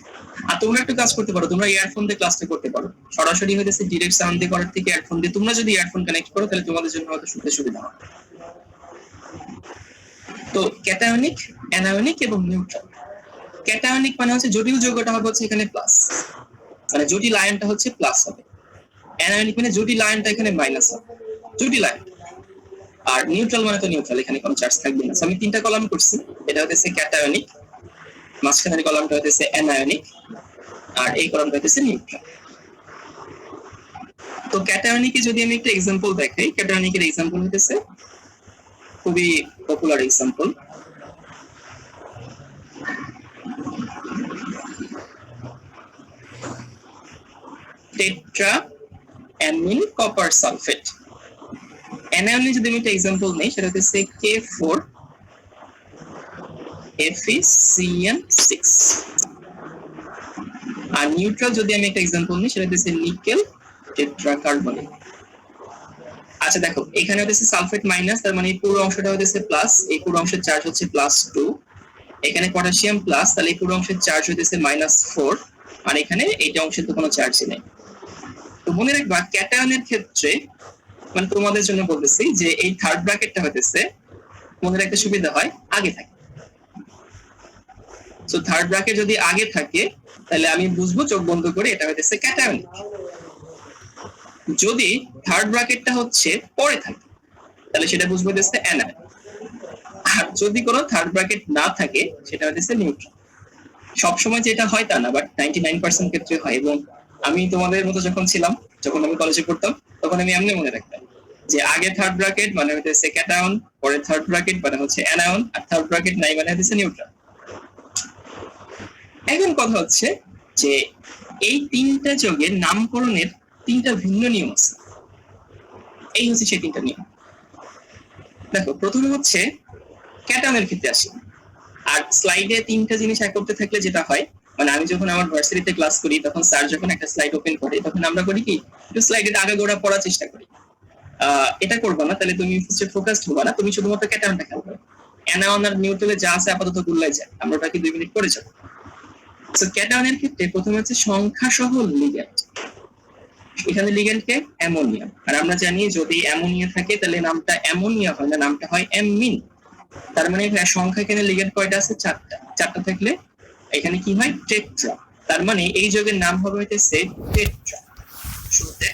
আর তোমরা একটু কাজ করতে পারো, তোমরা ইয়ারফোন দিয়ে ক্লাসটা করতে পারো। সরাসরি হইতেছে ডিরেক্ট সাউন্ড দিয়ে করার থেকে ইয়ারফোন দিয়ে, তোমরা যদি ইয়ারফোন কানেক্ট করো তাহলে তোমাদের জন্য হয়তো শুনতে সুবিধা হবে। তো ক্যাটায়নিক, অ্যানায়নিক এবং নিউট্রাল। ক্যাটায়নিক মানে হচ্ছে জটিল যৌগটা হবে হচ্ছে এখানে প্লাস, মানে জটিল আয়নটা হচ্ছে প্লাস হবে। অ্যানায়নিক মানে জটিল আয়নটা এখানে মাইনাস হবে, জটিল আয়ন। আর নিউট্রাল মানে তো নিউট্রাল, এখানে কোনো চার্জ থাকবে না। আমি তিনটা কলাম করছি, এটা হচ্ছে ক্যাটায়নিক, মাঝখানের কলামটা হচ্ছে অ্যানায়নিক, আর এই কলামটা হচ্ছে নিউট্রাল। তো ক্যাটায়নিকে যদি আমি একটা এক্সাম্পল দেখাই, ক্যাটায়নিকের এক্সাম্পল হচ্ছে খুবই popular example. Tetra ammine copper sulphate. অ্যানায়নে যদি আমি একটা এক্সাম্পল নেই, সেটা হচ্ছে K4 FeCN6। আর নিউট্রাল যদি আমি একটা এক্সাম্পল নিই, সেটা হচ্ছে নিকেল টেট্রাকার্বনেট। আচ্ছা দেখো, এখানে হচ্ছে সালফেট মাইনাস, তার মানে এই পুরো অংশটা হচ্ছে প্লাস, এই পুরো অংশের চার্জ হচ্ছে +2। এখানে পটাশিয়াম প্লাস, তাহলে এই পুরো অংশের চার্জ হচ্ছে -4, আর এখানে এইটা অংশের তো কোনো চার্জ নেই। তো মনে রাখবা, ক্যাটায়নের ক্ষেত্রে মানে তোমাদের জন্য বলতেছি যে এই থার্ড ব্র্যাকেটটা হইতেছে, মনে রাখতে সুবিধা হয়, আগে থাকে। সো থার্ড ব্র্যাকেট যদি আগে থাকে তাহলে আমি বুঝবো চোখ বন্ধ করে এটা হইতেছে ক্যাটায়নিক। যদি থার্ড ব্র্যাকেটটা হচ্ছে পরে থাকে তাহলে সেটা বুঝবো হইতেছে অ্যানায়নিক। আর যদি কোনো থার্ড ব্র্যাকেট না থাকে সেটা হইতেছে নিউট্রাল। সবসময় যেটা হয় তা না, বাট 99% ক্ষেত্রে হয়। এবং আমি তোমাদের মতো যখন ছিলাম, যখন আমি কলেজে পড়তাম, তখন আমি এমনি মনে রাখতাম যে আগে থার্ড ব্র্যাকেট মানে হচ্ছে ক্যাটায়ন, পরে থার্ড ব্র্যাকেট মানে হচ্ছে অ্যানায়ন, আর থার্ড ব্র্যাকেট নাই মানে হচ্ছে নিউট্রাল। এখন কথা হচ্ছে যে এই তিনটা যৌগের নামকরণের তিনটা ভিন্ন নিয়ম আছে। এই হচ্ছে সেই তিনটা নিয়ম। দেখো, প্রথমে হচ্ছে ক্যাটায়নের ক্ষেত্রে আসি। আর স্লাইডে তিনটা জিনিস এক করতে থাকলে যেটা হয়, মানে আমি যখন আমার ভার্সিটিতে ক্লাস করি, তখন স্যার যখন একটা স্লাইড ওপেন করে, তখন আমরা করি কি, একটু স্লাইডের আগে গোড়া পড়ার চেষ্টা করি। এটা করবো না, তাহলে তুমি ফোকাসড হবা না, তুমি শুধুমাত্র ক্যাটায়নটা খেয়াল করো। অ্যানায়ন আর নিউট্রালে যা আছে আপাতত গুল্লাই যায়, আমরা ওটাকে 2 মিনিট করে যাবো। সো ক্যাটায়নের ক্ষেত্রে প্রথমে হচ্ছে সংখ্যা সহ লিগ্যান্ড। এখানে লিগ্যান্ডকে অ্যামোনিয়া, আর আমরা জানি যদি অ্যামোনিয়া থাকে তাহলে নামটা অ্যামোনিয়া হয় না, নামটা হয় অ্যামিন। তার মানে সংখ্যা এখানে লিগ্যান্ড কয়টা আছে? 4টা। 4টা থাকলে এখানে কি হয়? টেট্রা। তার মানে এই যৌগের নাম হবে হইতেছে টেট্রা। শুরুতে